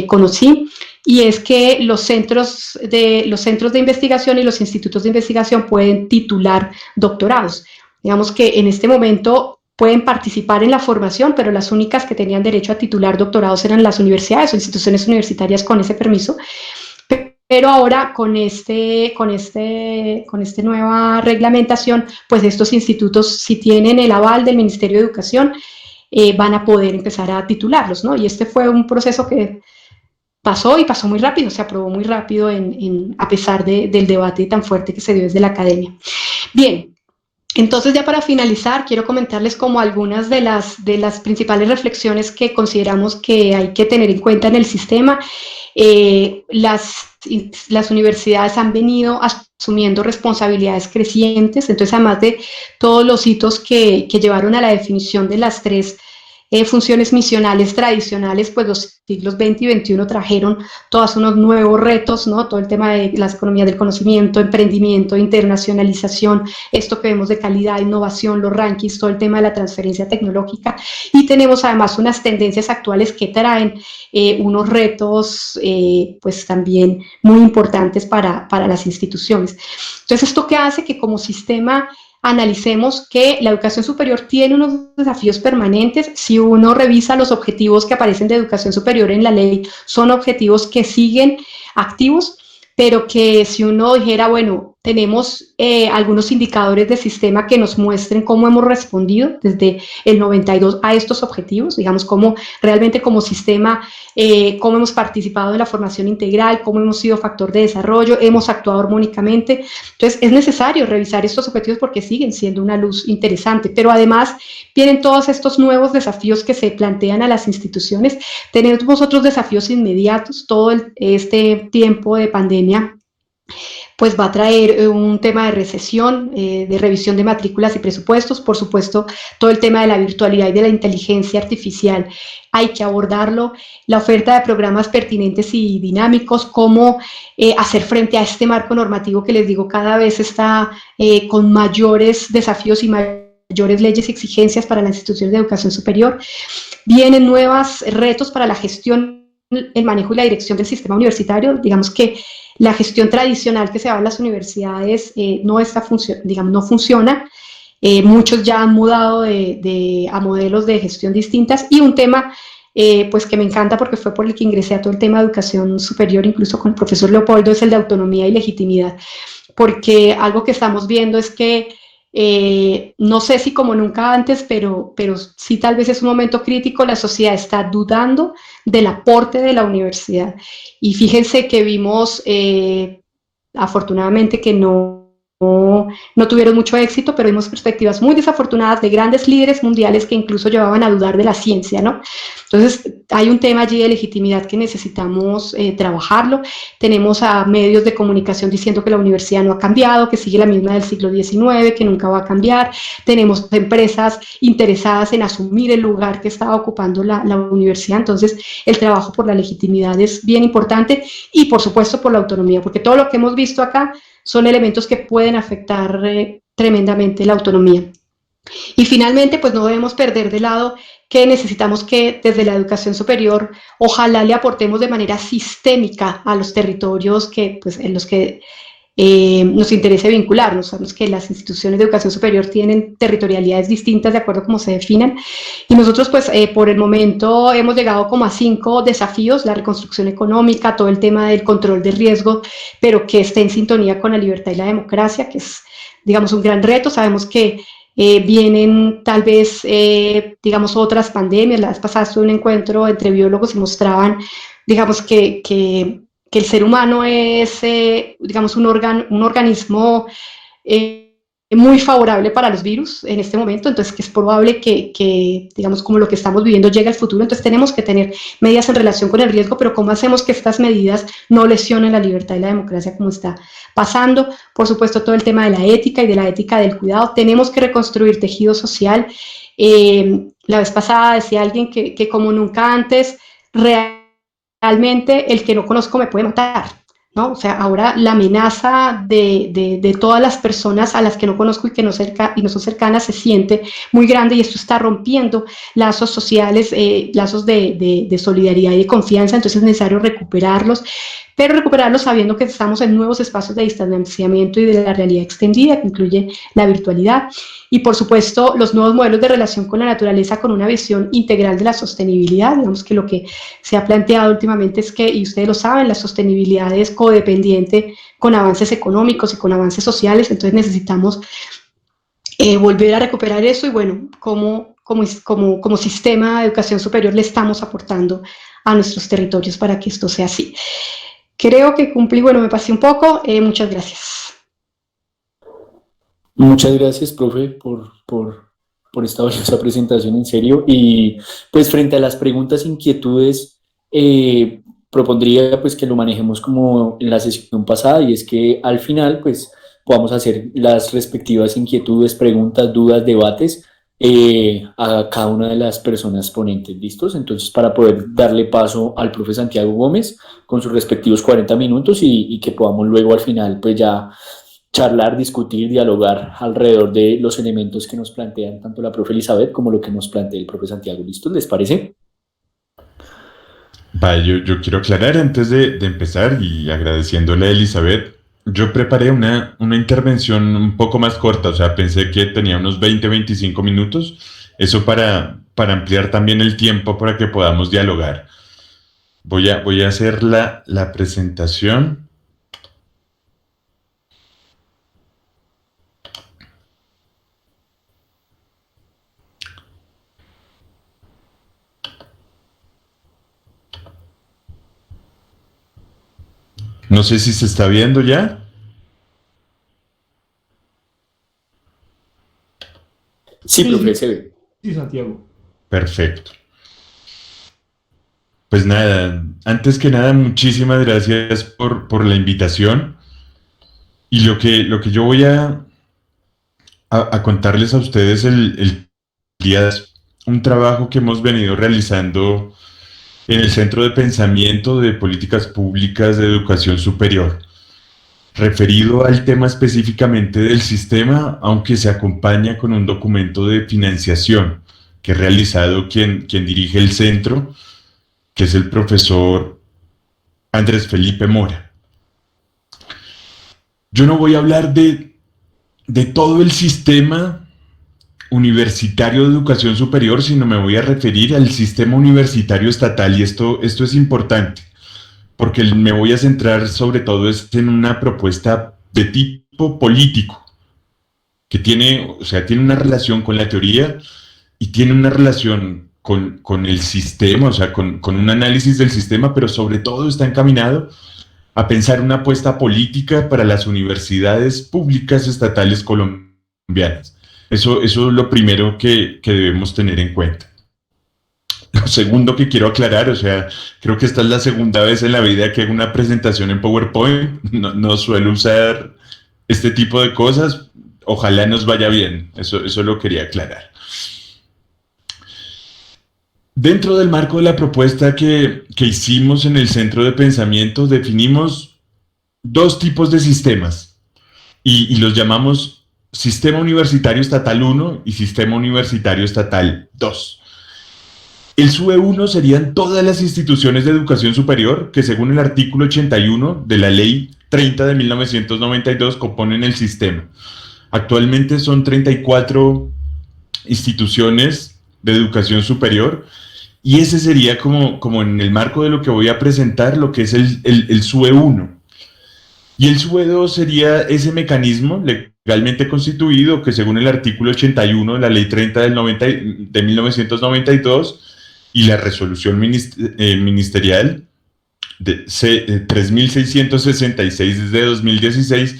conocí, y es que los centros de investigación y los institutos de investigación pueden titular doctorados. Digamos que en este momento pueden participar en la formación, pero las únicas que tenían derecho a titular doctorados eran las universidades o instituciones universitarias con ese permiso. Pero ahora con esta nueva reglamentación, pues estos institutos, si tienen el aval del Ministerio de Educación, van a poder empezar a titularlos, ¿no? Y este fue un proceso que pasó muy rápido, se aprobó muy rápido a pesar del debate tan fuerte que se dio desde la academia. Bien. Entonces, ya para finalizar, quiero comentarles como algunas de las principales reflexiones que consideramos que hay que tener en cuenta en el sistema. Las universidades han venido asumiendo responsabilidades crecientes, entonces además de todos los hitos que llevaron a la definición de las 3 funciones misionales tradicionales, pues los siglos XX y XXI trajeron todos unos nuevos retos, ¿no? Todo el tema de las economías del conocimiento, emprendimiento, internacionalización, esto que vemos de calidad, innovación, los rankings, todo el tema de la transferencia tecnológica, y tenemos además unas tendencias actuales que traen unos retos pues también muy importantes para las instituciones. Entonces, ¿esto qué hace? Que como sistema analicemos que la educación superior tiene unos desafíos permanentes. Si uno revisa los objetivos que aparecen de educación superior en la ley, son objetivos que siguen activos, pero que si uno dijera, bueno, tenemos algunos indicadores de sistema que nos muestren cómo hemos respondido desde el 92 a estos objetivos, digamos, cómo realmente como sistema, cómo hemos participado en la formación integral, cómo hemos sido factor de desarrollo, hemos actuado armónicamente. Entonces, es necesario revisar estos objetivos porque siguen siendo una luz interesante, pero además vienen todos estos nuevos desafíos que se plantean a las instituciones. Tenemos otros desafíos inmediatos. Todo este tiempo de pandemia pues va a traer un tema de recesión, de revisión de matrículas y presupuestos. Por supuesto, todo el tema de la virtualidad y de la inteligencia artificial hay que abordarlo. La oferta de programas pertinentes y dinámicos, cómo hacer frente a este marco normativo que les digo cada vez está con mayores desafíos y mayores leyes y exigencias para las instituciones de educación superior. Vienen nuevos retos para la gestión, el manejo y la dirección del sistema universitario. Digamos que la gestión tradicional que se da en las universidades no funciona. muchos ya han mudado a modelos de gestión distintas, y un tema pues que me encanta porque fue por el que ingresé a todo el tema de educación superior, incluso con el profesor Leopoldo, es el de autonomía y legitimidad, porque algo que estamos viendo es que no sé si como nunca antes, pero sí tal vez es un momento crítico, la sociedad está dudando del aporte de la universidad. Y fíjense que vimos, afortunadamente, que no tuvieron mucho éxito, pero vimos perspectivas muy desafortunadas de grandes líderes mundiales que incluso llevaban a dudar de la ciencia, ¿no? Entonces, hay un tema allí de legitimidad que necesitamos trabajarlo. Tenemos a medios de comunicación diciendo que la universidad no ha cambiado, que sigue la misma del siglo XIX, que nunca va a cambiar. Tenemos empresas interesadas en asumir el lugar que estaba ocupando la universidad. Entonces, el trabajo por la legitimidad es bien importante, y, por supuesto, por la autonomía, porque todo lo que hemos visto acá son elementos que pueden afectar tremendamente la autonomía. Y finalmente, pues no debemos perder de lado que necesitamos que desde la educación superior ojalá le aportemos de manera sistémica a los territorios que, pues, en los que nos interese vincularnos. Sabemos que las instituciones de educación superior tienen territorialidades distintas de acuerdo a cómo se definan, y nosotros pues por el momento hemos llegado como a 5 desafíos: la reconstrucción económica, todo el tema del control de riesgo, pero que esté en sintonía con la libertad y la democracia, que es, digamos, un gran reto. Sabemos que vienen tal vez, digamos, otras pandemias. La vez pasada estuve en un encuentro entre biólogos y mostraban, digamos, que el ser humano es, digamos, un organismo muy favorable para los virus en este momento, entonces que es probable que, digamos, como lo que estamos viviendo llegue al futuro. Entonces tenemos que tener medidas en relación con el riesgo, pero ¿cómo hacemos que estas medidas no lesionen la libertad y la democracia como está pasando? Por supuesto, todo el tema de la ética y de la ética del cuidado. Tenemos que reconstruir tejido social. La vez pasada decía alguien que como nunca antes, realmente el que no conozco me puede matar, ¿no? O sea, ahora la amenaza de todas las personas a las que no conozco y que no son cercanas se siente muy grande, y esto está rompiendo lazos sociales, lazos de solidaridad y de confianza. Entonces es necesario recuperarlos, pero recuperarlos sabiendo que estamos en nuevos espacios de distanciamiento y de la realidad extendida, que incluye la virtualidad. Y, por supuesto, los nuevos modelos de relación con la naturaleza con una visión integral de la sostenibilidad. Digamos que lo que se ha planteado últimamente es que, y ustedes lo saben, la sostenibilidad es codependiente con avances económicos y con avances sociales. Entonces necesitamos volver a recuperar eso, y bueno, como sistema de educación superior le estamos aportando a nuestros territorios para que esto sea así. Creo que cumplí, bueno, me pasé un poco. Muchas gracias. Muchas gracias, profe, por esta valiosa presentación, en serio. Y pues frente a las preguntas, inquietudes, propondría pues que lo manejemos como en la sesión pasada, y es que al final pues podamos hacer las respectivas inquietudes, preguntas, dudas, debates a cada una de las personas ponentes. ¿Listos? Entonces, para poder darle paso al profe Santiago Gómez con sus respectivos 40 minutos y que podamos luego al final pues ya charlar, discutir, dialogar alrededor de los elementos que nos plantean tanto la profe Elizabeth como lo que nos plantea el profe Santiago. ¿Listo? ¿Les parece? Vale, yo quiero aclarar antes de empezar, y agradeciéndole a Elizabeth, yo preparé una intervención un poco más corta, o sea, pensé que tenía unos 20-25 minutos, eso para ampliar también el tiempo para que podamos dialogar. Voy a hacer la presentación. No sé si se está viendo ya. Sí, profe, se ve. Sí, Santiago. Perfecto. Pues nada, antes que nada, muchísimas gracias por la invitación. Y lo que yo voy a contarles a ustedes el día es un trabajo que hemos venido realizando en el Centro de Pensamiento de Políticas Públicas de Educación Superior, referido al tema específicamente del sistema, aunque se acompaña con un documento de financiación que ha realizado quien dirige el centro, que es el profesor Andrés Felipe Mora. Yo no voy a hablar de todo el sistema universitario de educación superior, sino me voy a referir al sistema universitario estatal, y esto es importante, porque me voy a centrar sobre todo en una propuesta de tipo político, que tiene, o sea, tiene una relación con la teoría y tiene una relación con el sistema, o sea, con un análisis del sistema, pero sobre todo está encaminado a pensar una apuesta política para las universidades públicas estatales colombianas. Eso es lo primero que debemos tener en cuenta. Lo segundo que quiero aclarar, o sea, creo que esta es la segunda vez en la vida que hago una presentación en PowerPoint. No suelo usar este tipo de cosas. Ojalá nos vaya bien. Eso lo quería aclarar. Dentro del marco de la propuesta que hicimos en el centro de pensamiento, definimos dos tipos de sistemas y los llamamos Sistema Universitario Estatal 1 y Sistema Universitario Estatal 2. El SUE 1 serían todas las instituciones de educación superior que, según el artículo 81 de la Ley 30 de 1992, componen el sistema. Actualmente son 34 instituciones de educación superior, y ese sería como en el marco de lo que voy a presentar, lo que es el SUE 1. Y el SUE 2 sería ese mecanismo legalmente constituido que, según el artículo 81 de la Ley 30 de 1992 y la resolución ministerial de 3666 desde 2016,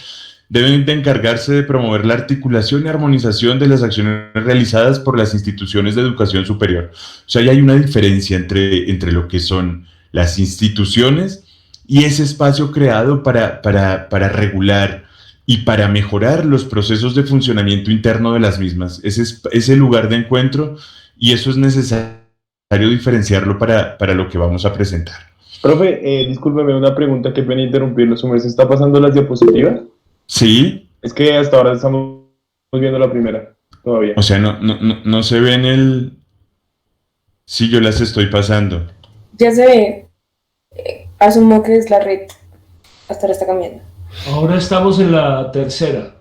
deben de encargarse de promover la articulación y armonización de las acciones realizadas por las instituciones de educación superior. O sea, ya hay una diferencia entre lo que son las instituciones y ese espacio creado para regular y para mejorar los procesos de funcionamiento interno de las mismas. Ese es ese lugar de encuentro, y eso es necesario diferenciarlo para lo que vamos a presentar. Profe, discúlpeme una pregunta, que pena interrumpirlo. ¿Su merced está pasando las diapositivas? Sí. Es que hasta ahora estamos viendo la primera, todavía. O sea, no se ve en el... Sí, yo las estoy pasando. Ya se ve. Asumo que es la red. Hasta ahora está cambiando. Ahora estamos en la tercera.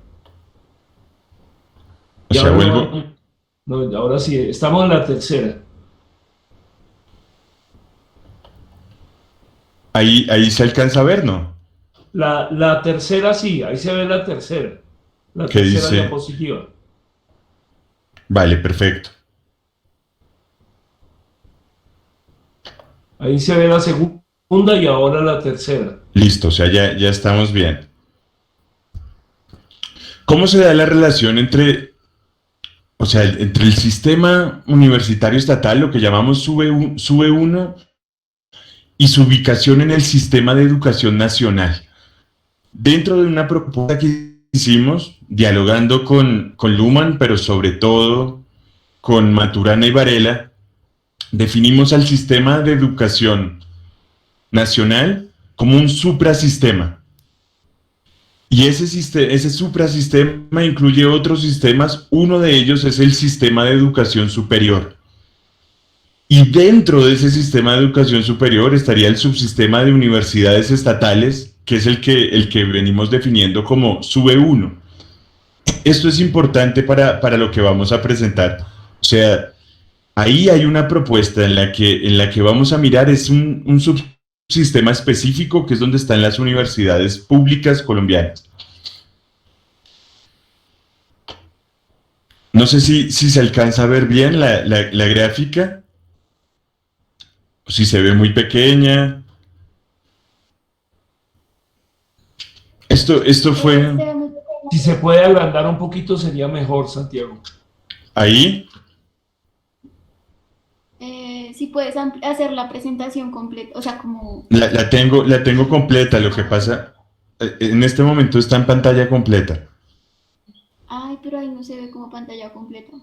O sea, ahora vuelvo... No, ahora sí, estamos en la tercera. Ahí se alcanza a ver, ¿no? La tercera sí, ahí se ve la tercera. La ¿Qué tercera dice? diapositiva. Vale, perfecto. Ahí se ve la segunda y ahora la tercera. Listo, o sea, ya estamos bien. ¿Cómo se da la relación entre el sistema universitario estatal, lo que llamamos SUE 1, y su ubicación en el sistema de educación nacional? Dentro de una propuesta que hicimos, dialogando con Luhmann, pero sobre todo con Maturana y Varela, definimos al sistema de educación nacional como un suprasistema. Y ese suprasistema incluye otros sistemas. Uno de ellos es el sistema de educación superior. Y dentro de ese sistema de educación superior estaría el subsistema de universidades estatales, que es el que venimos definiendo como SUE 1. Esto es importante para lo que vamos a presentar. O sea, ahí hay una propuesta en la que vamos a mirar es un subsistema específico, que es donde están las universidades públicas colombianas. No sé si se alcanza a ver bien la gráfica, o si se ve muy pequeña. Esto fue... Si se puede agrandar un poquito sería mejor, Santiago. Ahí. Si puedes hacer la presentación completa, o sea, como... La tengo completa, lo que pasa... En este momento está en pantalla completa. Ay, pero ahí no se ve como pantalla completa.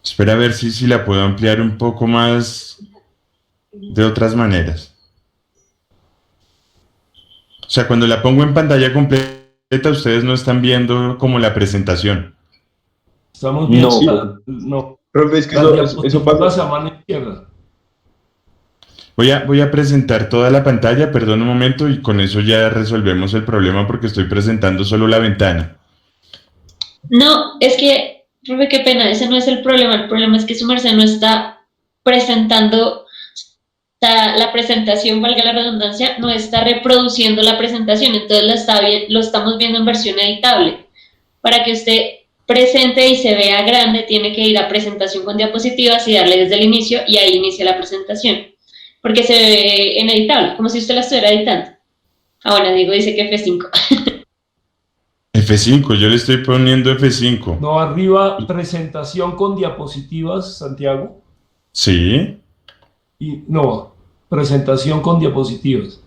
Espera a ver si la puedo ampliar un poco más de otras maneras. O sea, cuando la pongo en pantalla completa, ustedes no están viendo como la presentación. Estamos viendo... No. No. Profe, es que eso pasa. A mano izquierda. Voy a presentar toda la pantalla, perdón un momento, y con eso ya resolvemos el problema porque estoy presentando solo la ventana. No, es que, profe, qué pena, ese no es el problema es que su merced no está presentando, o sea, la presentación, valga la redundancia, no está reproduciendo la presentación, entonces lo estamos viendo en versión editable. Para que usted presente y se vea grande, tiene que ir a presentación con diapositivas y darle desde el inicio, y ahí inicia la presentación, porque se ve en editable, como si usted la estuviera editando. Ah, bueno, digo, dice que F5. F5, yo le estoy poniendo F5. No, arriba, presentación con diapositivas, Santiago. Sí. Y no, presentación con diapositivas.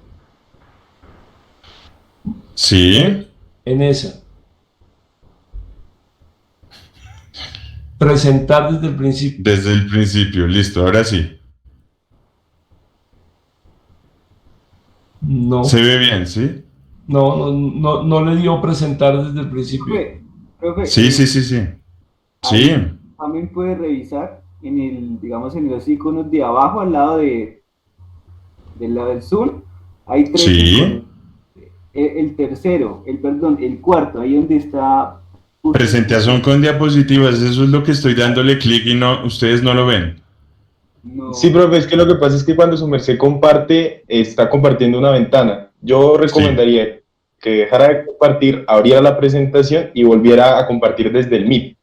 Sí. En esa. Presentar desde el principio. Desde el principio, listo, ahora sí. No. Se ve bien, ¿sí? No le dio presentar desde el principio. Profe, Sí. Sí. también puede revisar en el, digamos, en los iconos de abajo, al lado del lado del Zoom, hay 3 iconos. El tercero, el cuarto, ahí donde está... Presentación con diapositivas, eso es lo que estoy dándole clic y no, ustedes no lo ven. No. Sí, profe, es que lo que pasa es que cuando su merced comparte, está compartiendo una ventana. Yo recomendaría que dejara de compartir, abriera la presentación y volviera a compartir desde el Meet.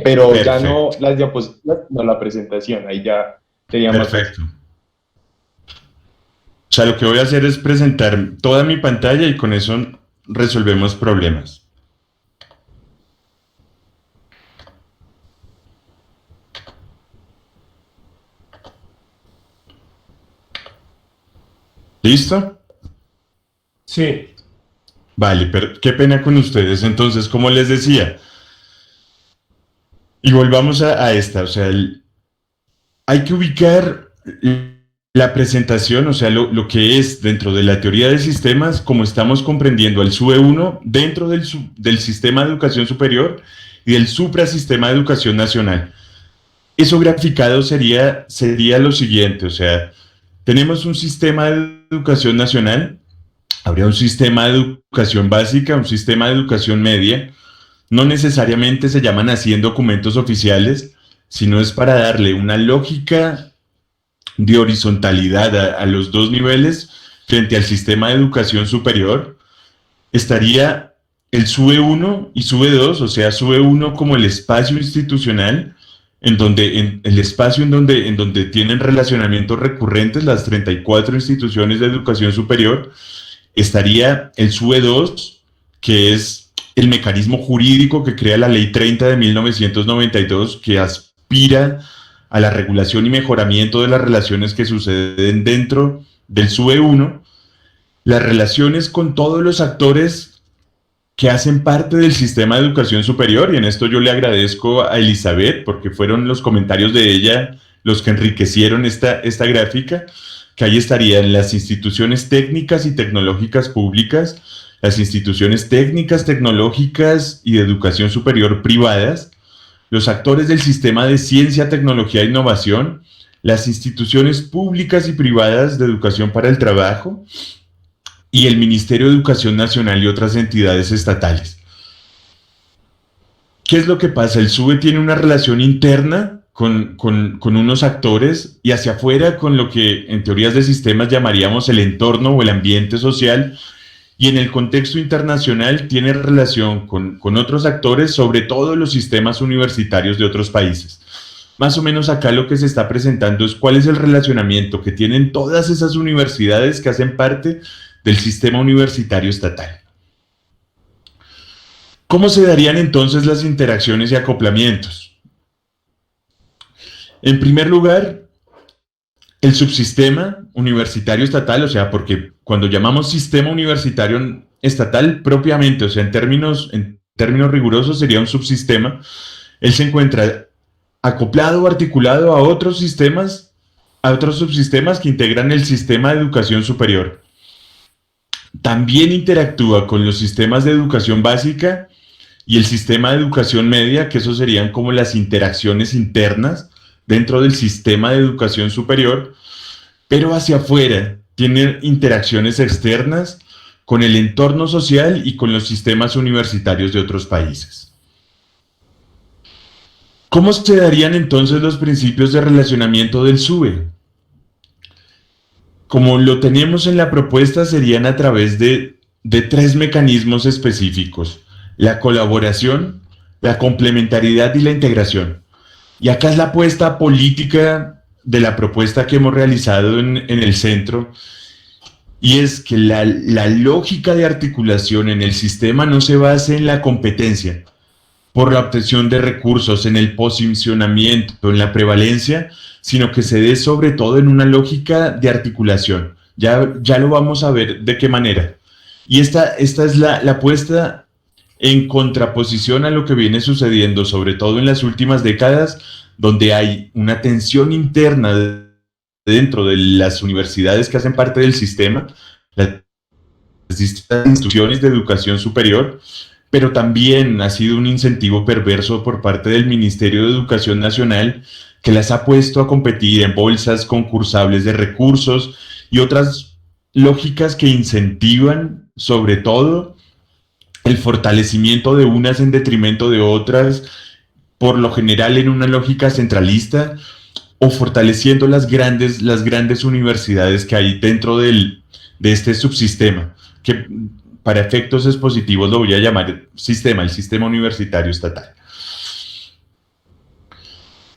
Pero Perfecto. ya no las diapositivas, no la presentación, ahí ya sería más fácil. Perfecto. O sea, lo que voy a hacer es presentar toda mi pantalla y con eso resolvemos problemas. ¿Listo? Sí. Vale, pero qué pena con ustedes. Entonces, como les decía, y volvamos a esta, o sea, hay que ubicar la presentación, o sea, lo que es dentro de la teoría de sistemas, como estamos comprendiendo al SUBE 1 dentro del sistema de educación superior y del suprasistema de educación nacional. Eso graficado sería lo siguiente, o sea, tenemos un sistema de educación nacional, habría un sistema de educación básica, un sistema de educación media, no necesariamente se llaman así en documentos oficiales, sino es para darle una lógica de horizontalidad a los dos niveles frente al sistema de educación superior. Estaría el SUBE 1 y SUBE 2, o sea, SUBE 1 como el espacio institucional, en el espacio en donde tienen relacionamientos recurrentes las 34 instituciones de educación superior. Estaría el SUBE 2, que es el mecanismo jurídico que crea la Ley 30 de 1992, que aspira a la regulación y mejoramiento de las relaciones que suceden dentro del SUBE 1, las relaciones con todos los actores que hacen parte del sistema de educación superior, y en esto yo le agradezco a Elizabeth, porque fueron los comentarios de ella los que enriquecieron esta gráfica, que ahí estarían las instituciones técnicas y tecnológicas públicas, las instituciones técnicas, tecnológicas y de educación superior privadas, los actores del sistema de ciencia, tecnología e innovación, las instituciones públicas y privadas de educación para el trabajo, y el Ministerio de Educación Nacional y otras entidades estatales. ¿Qué es lo que pasa? El SUBE tiene una relación interna con unos actores y hacia afuera con lo que en teorías de sistemas llamaríamos el entorno o el ambiente social, y en el contexto internacional tiene relación con otros actores, sobre todo los sistemas universitarios de otros países. Más o menos acá lo que se está presentando es cuál es el relacionamiento que tienen todas esas universidades que hacen parte del sistema universitario estatal. ¿Cómo se darían entonces las interacciones y acoplamientos? En primer lugar, el subsistema universitario estatal, o sea, porque cuando llamamos sistema universitario estatal propiamente, o sea, en términos rigurosos sería un subsistema, él se encuentra acoplado o articulado a otros subsistemas que integran el sistema de educación superior. También interactúa con los sistemas de educación básica y el sistema de educación media, que esos serían como las interacciones internas dentro del sistema de educación superior, pero hacia afuera tiene interacciones externas con el entorno social y con los sistemas universitarios de otros países. ¿Cómo se darían entonces los principios de relacionamiento del SUBE? Como lo tenemos en la propuesta, serían a través de 3 mecanismos específicos: la colaboración, la complementariedad y la integración. Y acá es la apuesta política de la propuesta que hemos realizado en el centro, y es que la lógica de articulación en el sistema no se base en la competencia por la obtención de recursos, en el posicionamiento, en la prevalencia, sino que se dé sobre todo en una lógica de articulación. Ya lo vamos a ver de qué manera. Y esta es la apuesta en contraposición a lo que viene sucediendo, sobre todo en las últimas décadas, donde hay una tensión interna dentro de las universidades que hacen parte del sistema, las distintas instituciones de educación superior, pero también ha sido un incentivo perverso por parte del Ministerio de Educación Nacional, que las ha puesto a competir en bolsas concursables de recursos y otras lógicas que incentivan, sobre todo, el fortalecimiento de unas en detrimento de otras, por lo general en una lógica centralista, o fortaleciendo las grandes universidades que hay dentro de este subsistema, que para efectos expositivos lo voy a llamar el sistema universitario estatal.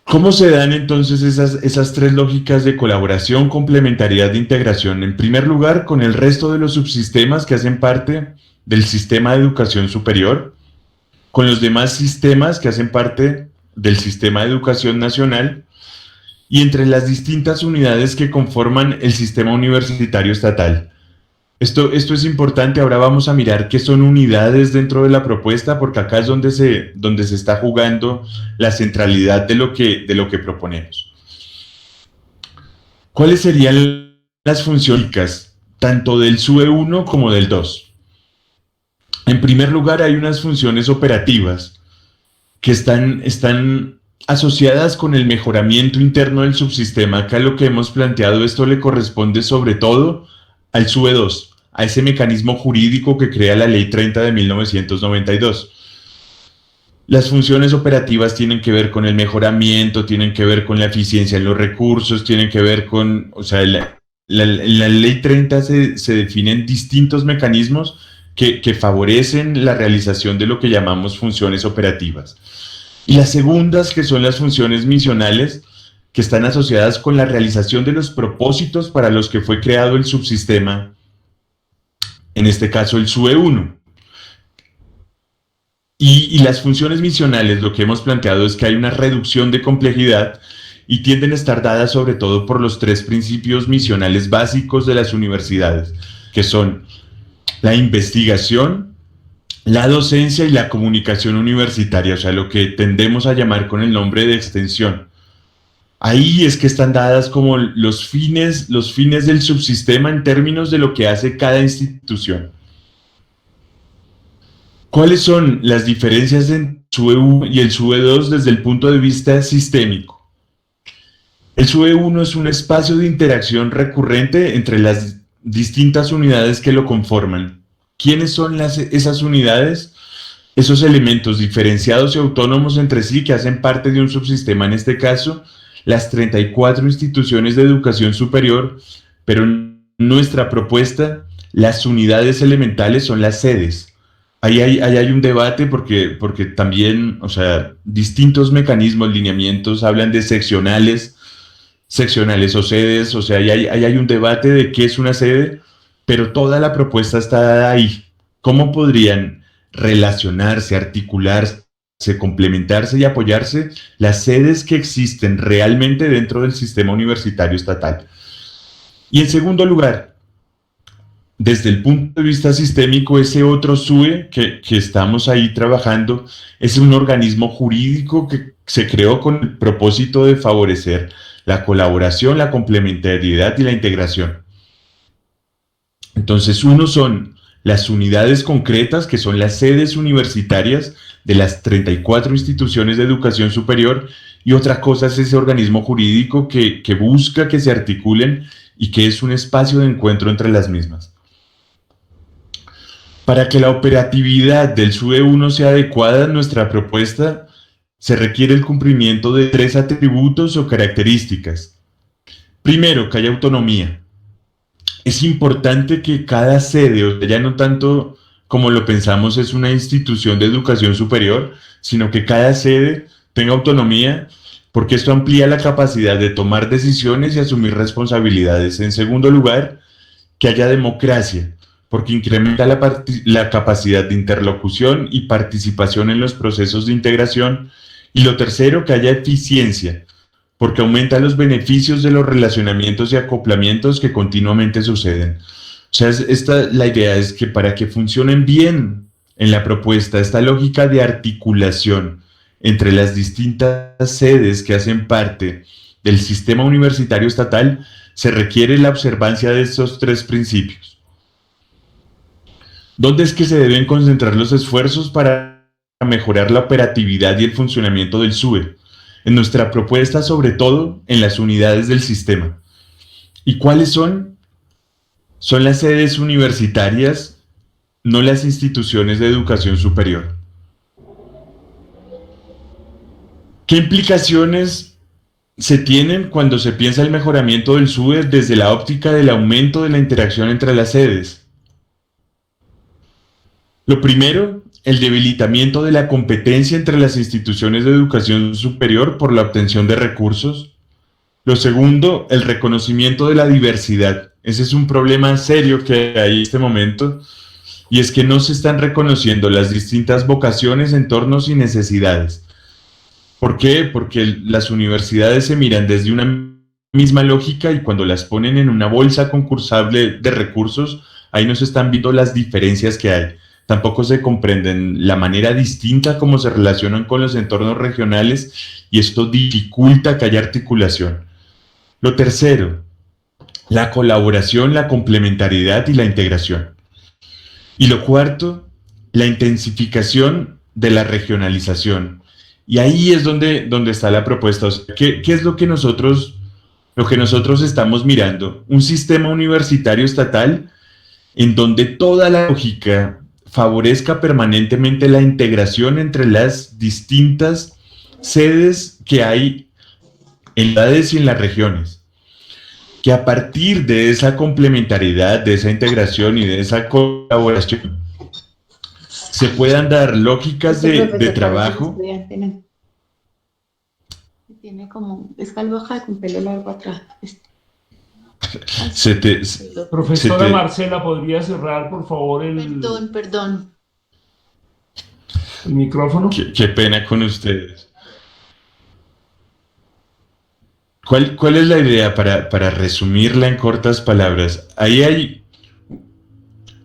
¿Cómo se dan entonces esas 3 lógicas de colaboración, complementariedad e integración? En primer lugar, con el resto de los subsistemas que hacen parte del sistema de educación superior, con los demás sistemas que hacen parte del sistema de educación nacional, y entre las distintas unidades que conforman el sistema universitario estatal. Esto es importante. Ahora vamos a mirar qué son unidades dentro de la propuesta, porque acá es donde se está jugando la centralidad de lo que proponemos. ¿Cuáles serían las funciones tanto del SUBE 1 como del 2? En primer lugar, hay unas funciones operativas que están asociadas con el mejoramiento interno del subsistema. Acá lo que hemos planteado, esto le corresponde sobre todo al SUBE 2, a ese mecanismo jurídico que crea la Ley 30 de 1992. Las funciones operativas tienen que ver con el mejoramiento, tienen que ver con la eficiencia en los recursos, tienen que ver con, o sea, en la Ley 30 se definen distintos mecanismos que favorecen la realización de lo que llamamos funciones operativas. Y las segundas, que son las funciones misionales, que están asociadas con la realización de los propósitos para los que fue creado el subsistema, en este caso el SUBE 1. Y las funciones misionales, lo que hemos planteado es que hay una reducción de complejidad y tienden a estar dadas sobre todo por los 3 principios misionales básicos de las universidades, que son la investigación, la docencia y la comunicación universitaria, o sea, lo que tendemos a llamar con el nombre de extensión. Ahí es que están dadas como los fines del subsistema en términos de lo que hace cada institución. ¿Cuáles son las diferencias entre el SUBE 1 y el SUBE 2 desde el punto de vista sistémico? El SUBE 1 es un espacio de interacción recurrente entre las distintas unidades que lo conforman. ¿Quiénes son esas unidades? Esos elementos diferenciados y autónomos entre sí que hacen parte de un subsistema, en este caso, las 34 instituciones de educación superior, pero en nuestra propuesta, las unidades elementales son las sedes. Ahí hay un debate porque también, o sea, distintos mecanismos, lineamientos, hablan de seccionales o sedes, o sea, ahí hay un debate de qué es una sede, pero toda la propuesta está ahí. ¿Cómo podrían relacionarse, articularse, complementarse y apoyarse las sedes que existen realmente dentro del sistema universitario estatal? Y en segundo lugar, desde el punto de vista sistémico, ese otro SUBE que estamos ahí trabajando es un organismo jurídico que se creó con el propósito de favorecer la colaboración, la complementariedad y la integración. Entonces, uno son las unidades concretas, que son las sedes universitarias de las 34 instituciones de educación superior, y otra cosa es ese organismo jurídico que busca que se articulen y que es un espacio de encuentro entre las mismas. Para que la operatividad del SUBE 1 sea adecuada, nuestra propuesta se requiere el cumplimiento de 3 atributos o características. Primero, que haya autonomía. Es importante que cada sede, o sea, ya no tanto como lo pensamos es una institución de educación superior, sino que cada sede tenga autonomía, porque esto amplía la capacidad de tomar decisiones y asumir responsabilidades. En segundo lugar, que haya democracia, porque incrementa la capacidad de interlocución y participación en los procesos de integración. Y lo tercero, que haya eficiencia, porque aumenta los beneficios de los relacionamientos y acoplamientos que continuamente suceden. O sea, la idea es que para que funcionen bien en la propuesta, esta lógica de articulación entre las distintas sedes que hacen parte del sistema universitario estatal, se requiere la observancia de estos 3 principios. ¿Dónde es que se deben concentrar los esfuerzos para mejorar la operatividad y el funcionamiento del SUBE? En nuestra propuesta, sobre todo, en las unidades del sistema. ¿Y cuáles son? Son las sedes universitarias, no las instituciones de educación superior. ¿Qué implicaciones se tienen cuando se piensa el mejoramiento del SUBE desde la óptica del aumento de la interacción entre las sedes? Lo primero, el debilitamiento de la competencia entre las instituciones de educación superior por la obtención de recursos. Lo segundo, el reconocimiento de la diversidad. Ese es un problema serio que hay en este momento, y es que no se están reconociendo las distintas vocaciones, entornos y necesidades. ¿Por qué? Porque las universidades se miran desde una misma lógica y cuando las ponen en una bolsa concursable de recursos, ahí no se están viendo las diferencias que hay. Tampoco se comprenden la manera distinta como se relacionan con los entornos regionales y esto dificulta que haya articulación. Lo tercero, la colaboración, la complementariedad y la integración. Y lo cuarto, la intensificación de la regionalización. Y ahí es donde está la propuesta. O sea, ¿qué es lo que nosotros estamos mirando? Un sistema universitario estatal en donde toda la lógica favorezca permanentemente la integración entre las distintas sedes que hay en las ciudades y en las regiones. Que a partir de esa complementariedad, de esa integración y de esa colaboración, se puedan dar lógicas de trabajo. Tiene como, es calvo con pelo largo atrás. Profesora Marcela, ¿podría cerrar, por favor, Perdón. el micrófono? Qué pena con ustedes. ¿Cuál es la idea para resumirla en cortas palabras? Ahí hay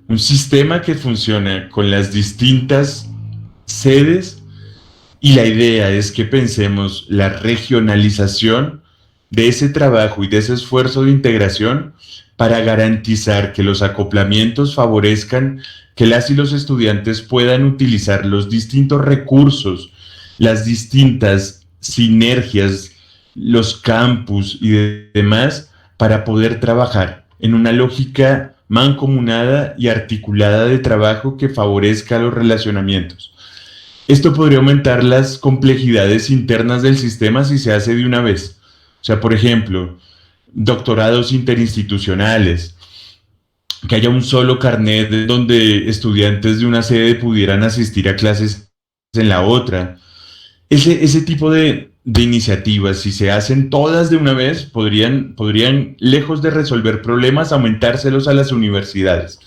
un sistema que funciona con las distintas sedes y la idea es que pensemos la regionalización de ese trabajo y de ese esfuerzo de integración para garantizar que los acoplamientos favorezcan que las y los estudiantes puedan utilizar los distintos recursos, las distintas sinergias, los campus y demás para poder trabajar en una lógica mancomunada y articulada de trabajo que favorezca los relacionamientos. Esto podría aumentar las complejidades internas del sistema si se hace de una vez. O sea, por ejemplo, doctorados interinstitucionales, que haya un solo carnet donde estudiantes de una sede pudieran asistir a clases en la otra. Ese tipo de iniciativas, si se hacen todas de una vez, podrían, lejos de resolver problemas, aumentárselos a las universidades.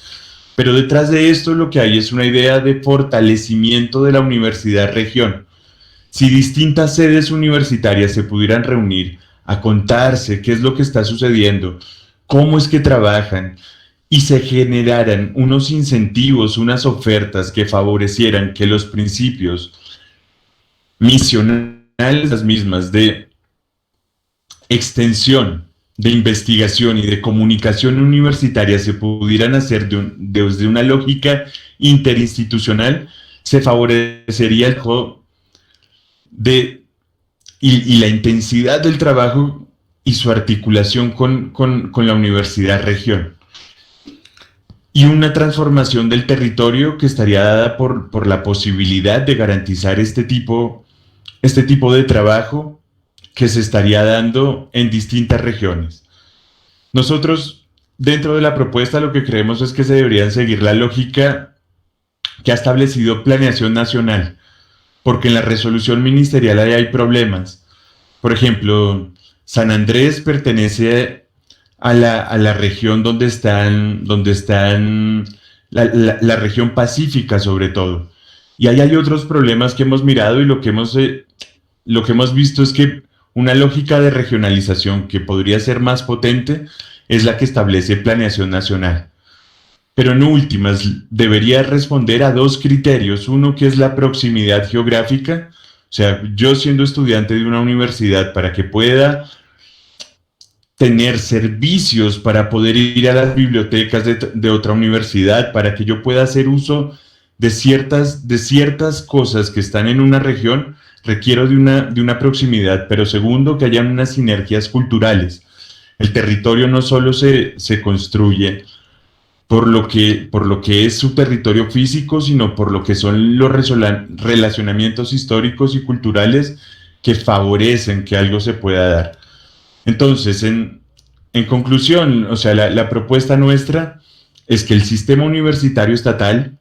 Pero detrás de esto lo que hay es una idea de fortalecimiento de la universidad-región. Si distintas sedes universitarias se pudieran reunir a contarse qué es lo que está sucediendo, cómo es que trabajan, y se generaran unos incentivos, unas ofertas que favorecieran que los principios misionales las mismas de extensión, de investigación y de comunicación universitaria se pudieran hacer desde una lógica interinstitucional, se favorecería el juego y la intensidad del trabajo y su articulación con la universidad-región. Y una transformación del territorio que estaría dada por la posibilidad de garantizar este tipo este tipo de trabajo que se estaría dando en distintas regiones. Nosotros, dentro de la propuesta, lo que creemos es que se deberían seguir la lógica que ha establecido Planeación Nacional, porque en la resolución ministerial ahí hay problemas. Por ejemplo, San Andrés pertenece a la región donde están la región pacífica sobre todo. Y ahí hay otros problemas que hemos mirado y lo que hemos visto es que una lógica de regionalización que podría ser más potente es la que establece Planeación Nacional. Pero en últimas, debería responder a dos criterios. Uno, que es la proximidad geográfica. O sea, yo siendo estudiante de una universidad, para que pueda tener servicios para poder ir a las bibliotecas de otra universidad, para que yo pueda hacer uso de ciertas cosas que están en una región, requiero de una proximidad, pero segundo, que hayan unas sinergias culturales. El territorio no solo se construye por lo que es su territorio físico, sino por lo que son los relacionamientos históricos y culturales que favorecen que algo se pueda dar. Entonces, en conclusión, o sea, la propuesta nuestra es que el sistema universitario estatal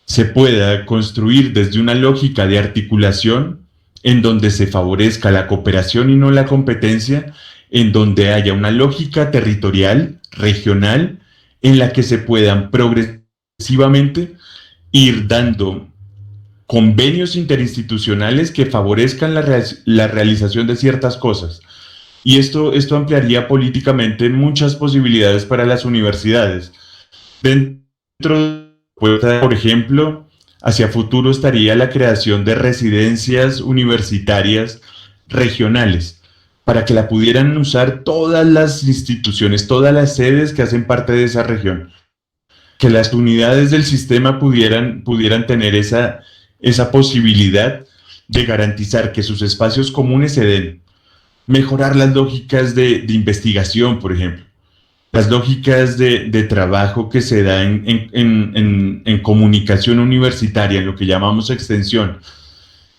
se pueda construir desde una lógica de articulación en donde se favorezca la cooperación y no la competencia, en donde haya una lógica territorial, regional, en la que se puedan progresivamente ir dando convenios interinstitucionales que favorezcan la realización de ciertas cosas. Y esto ampliaría políticamente muchas posibilidades para las universidades. Dentro de, por ejemplo, hacia futuro estaría la creación de residencias universitarias regionales, para que la pudieran usar todas las instituciones, todas las sedes que hacen parte de esa región. Que las unidades del sistema pudieran tener esa posibilidad de garantizar que sus espacios comunes se den. Mejorar las lógicas de investigación, por ejemplo. Las lógicas de trabajo que se da en comunicación universitaria, en lo que llamamos extensión.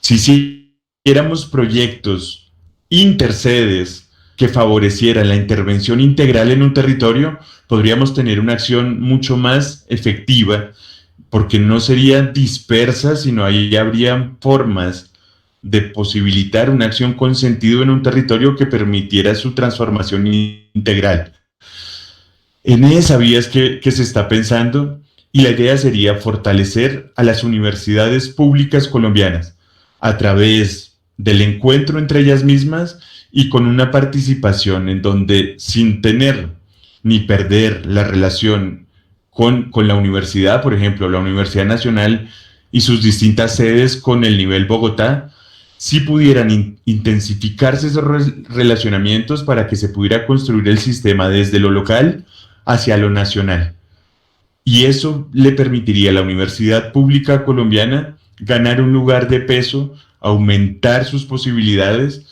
Si hiciéramos proyectos intersedes que favorecieran la intervención integral en un territorio, podríamos tener una acción mucho más efectiva, porque no sería dispersa, sino ahí habría formas de posibilitar una acción con sentido en un territorio que permitiera su transformación integral. En esa vía es que se está pensando, y la idea sería fortalecer a las universidades públicas colombianas a través del encuentro entre ellas mismas y con una participación en donde, sin tener ni perder la relación con la universidad, por ejemplo, la Universidad Nacional y sus distintas sedes con el nivel Bogotá, sí pudieran intensificarse esos relacionamientos para que se pudiera construir el sistema desde lo local hacia lo nacional. Y eso le permitiría a la universidad pública colombiana ganar un lugar de peso, aumentar sus posibilidades,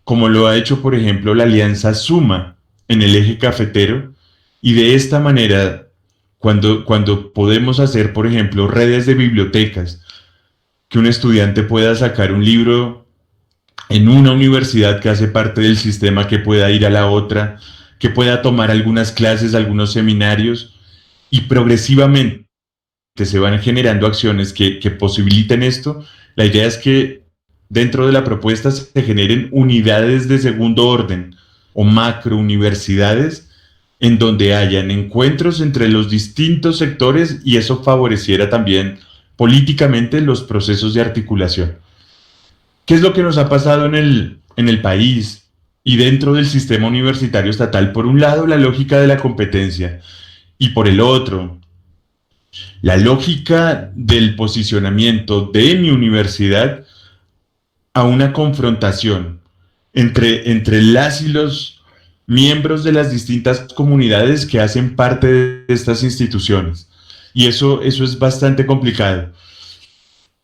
como lo ha hecho, por ejemplo, la Alianza Suma en el eje cafetero, y de esta manera, cuando podemos hacer, por ejemplo, redes de bibliotecas, que un estudiante pueda sacar un libro en una universidad que hace parte del sistema, que pueda ir a la otra, que pueda tomar algunas clases, algunos seminarios, y progresivamente se van generando acciones que posibiliten esto. La idea es que dentro de la propuesta se generen unidades de segundo orden o macrouniversidades en donde hayan encuentros entre los distintos sectores y eso favoreciera también políticamente los procesos de articulación. ¿Qué es lo que nos ha pasado en el país y dentro del sistema universitario estatal? Por un lado, la lógica de la competencia y por el otro, la lógica del posicionamiento de mi universidad a una confrontación entre las y los miembros de las distintas comunidades que hacen parte de estas instituciones. Y eso es bastante complicado,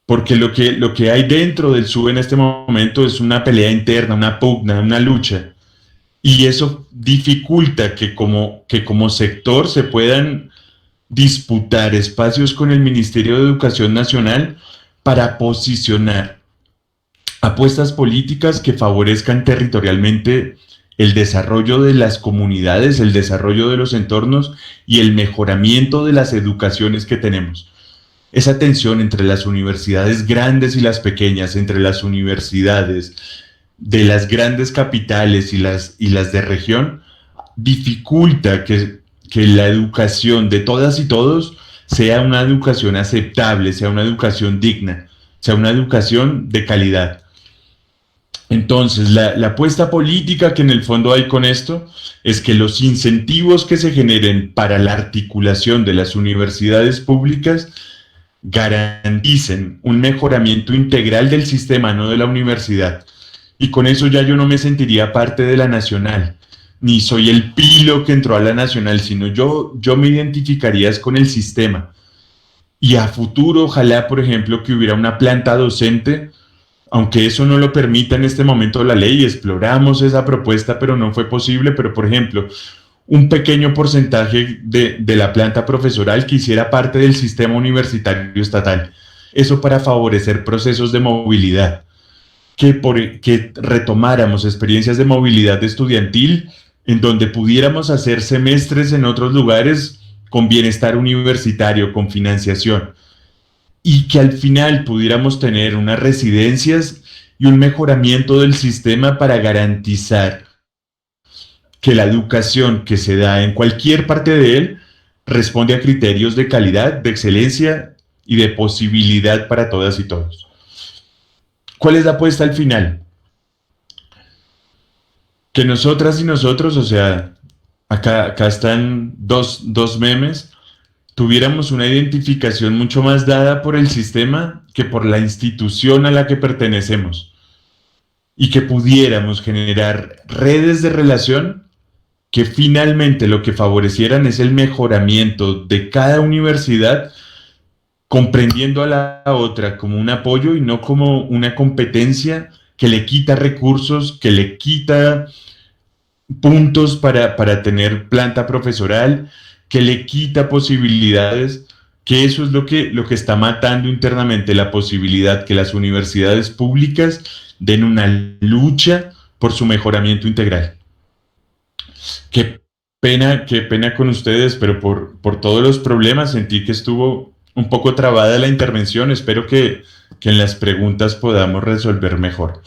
porque lo que hay dentro del SUB en este momento es una pelea interna, una pugna, una lucha, y eso dificulta que como sector se puedan disputar espacios con el Ministerio de Educación Nacional para posicionar apuestas políticas que favorezcan territorialmente el desarrollo de las comunidades, el desarrollo de los entornos y el mejoramiento de las educaciones que tenemos. Esa tensión entre las universidades grandes y las pequeñas, entre las universidades de las grandes capitales y las de región, dificulta que la educación de todas y todos sea una educación aceptable, sea una educación digna, sea una educación de calidad. Entonces, la apuesta política que en el fondo hay con esto es que los incentivos que se generen para la articulación de las universidades públicas garanticen un mejoramiento integral del sistema, no de la universidad. Y con eso ya yo no me sentiría parte de la nacional, ni soy el pilo que entró a la nacional, sino yo me identificaría con el sistema. Y a futuro, ojalá, por ejemplo, que hubiera una planta docente, aunque eso no lo permita en este momento la ley, exploramos esa propuesta, pero no fue posible, pero por ejemplo, un pequeño porcentaje de la planta profesoral que hiciera parte del sistema universitario estatal. Eso para favorecer procesos de movilidad, que retomáramos experiencias de movilidad estudiantil en donde pudiéramos hacer semestres en otros lugares con bienestar universitario, con financiación, y que al final pudiéramos tener unas residencias y un mejoramiento del sistema para garantizar que la educación que se da en cualquier parte de él responde a criterios de calidad, de excelencia y de posibilidad para todas y todos. ¿Cuál es la apuesta al final? Que nosotras y nosotros, o sea, acá están dos memes, tuviéramos una identificación mucho más dada por el sistema que por la institución a la que pertenecemos, y que pudiéramos generar redes de relación que finalmente lo que favorecieran es el mejoramiento de cada universidad, comprendiendo a la otra como un apoyo y no como una competencia que le quita recursos, que le quita puntos para tener planta profesoral, que le quita posibilidades, que eso es lo que está matando internamente la posibilidad que las universidades públicas den una lucha por su mejoramiento integral. Qué pena con ustedes, pero por todos los problemas sentí que estuvo un poco trabada la intervención. Espero que en las preguntas podamos resolver mejor.